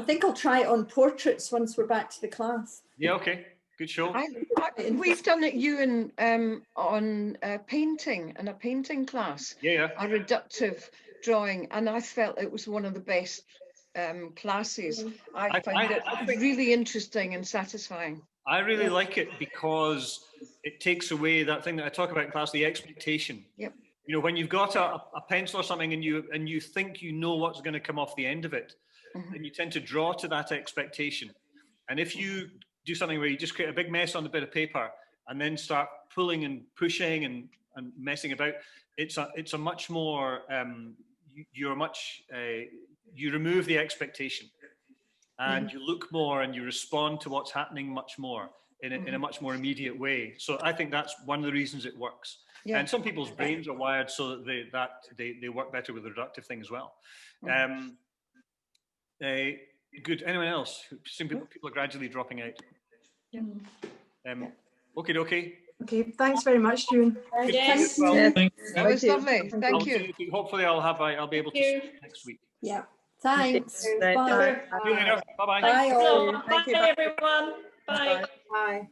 think I'll try it on portraits once we're back to the class. Yeah. Okay. Good show. We've done it, Ewan, on painting in a painting class. Yeah. A reductive drawing, and I felt it was one of the best classes. I found it really interesting and satisfying. I really like it because it takes away that thing that I talk about in class, the expectation. Yep. When you've got a pencil or something and you think you know what's going to come off the end of it, and you tend to draw to that expectation. And if you do something where you just create a big mess on the bit of paper and then start pulling and pushing and messing about, it's a much more you remove the expectation and you look more and you respond to what's happening much more in a much more immediate way. So I think that's one of the reasons it works. Yeah. And some people's brains are wired so that they work better with the reductive thing as well. Good. Anyone else? Some people are gradually dropping out. Okay. Okay, thanks very much, Ewan. Yes. That was lovely. Thank you. Hopefully I'll be able to see you next week. Yeah. Thanks. Bye. See you later. Bye-bye. Bye all. Bye everyone. Bye. Bye.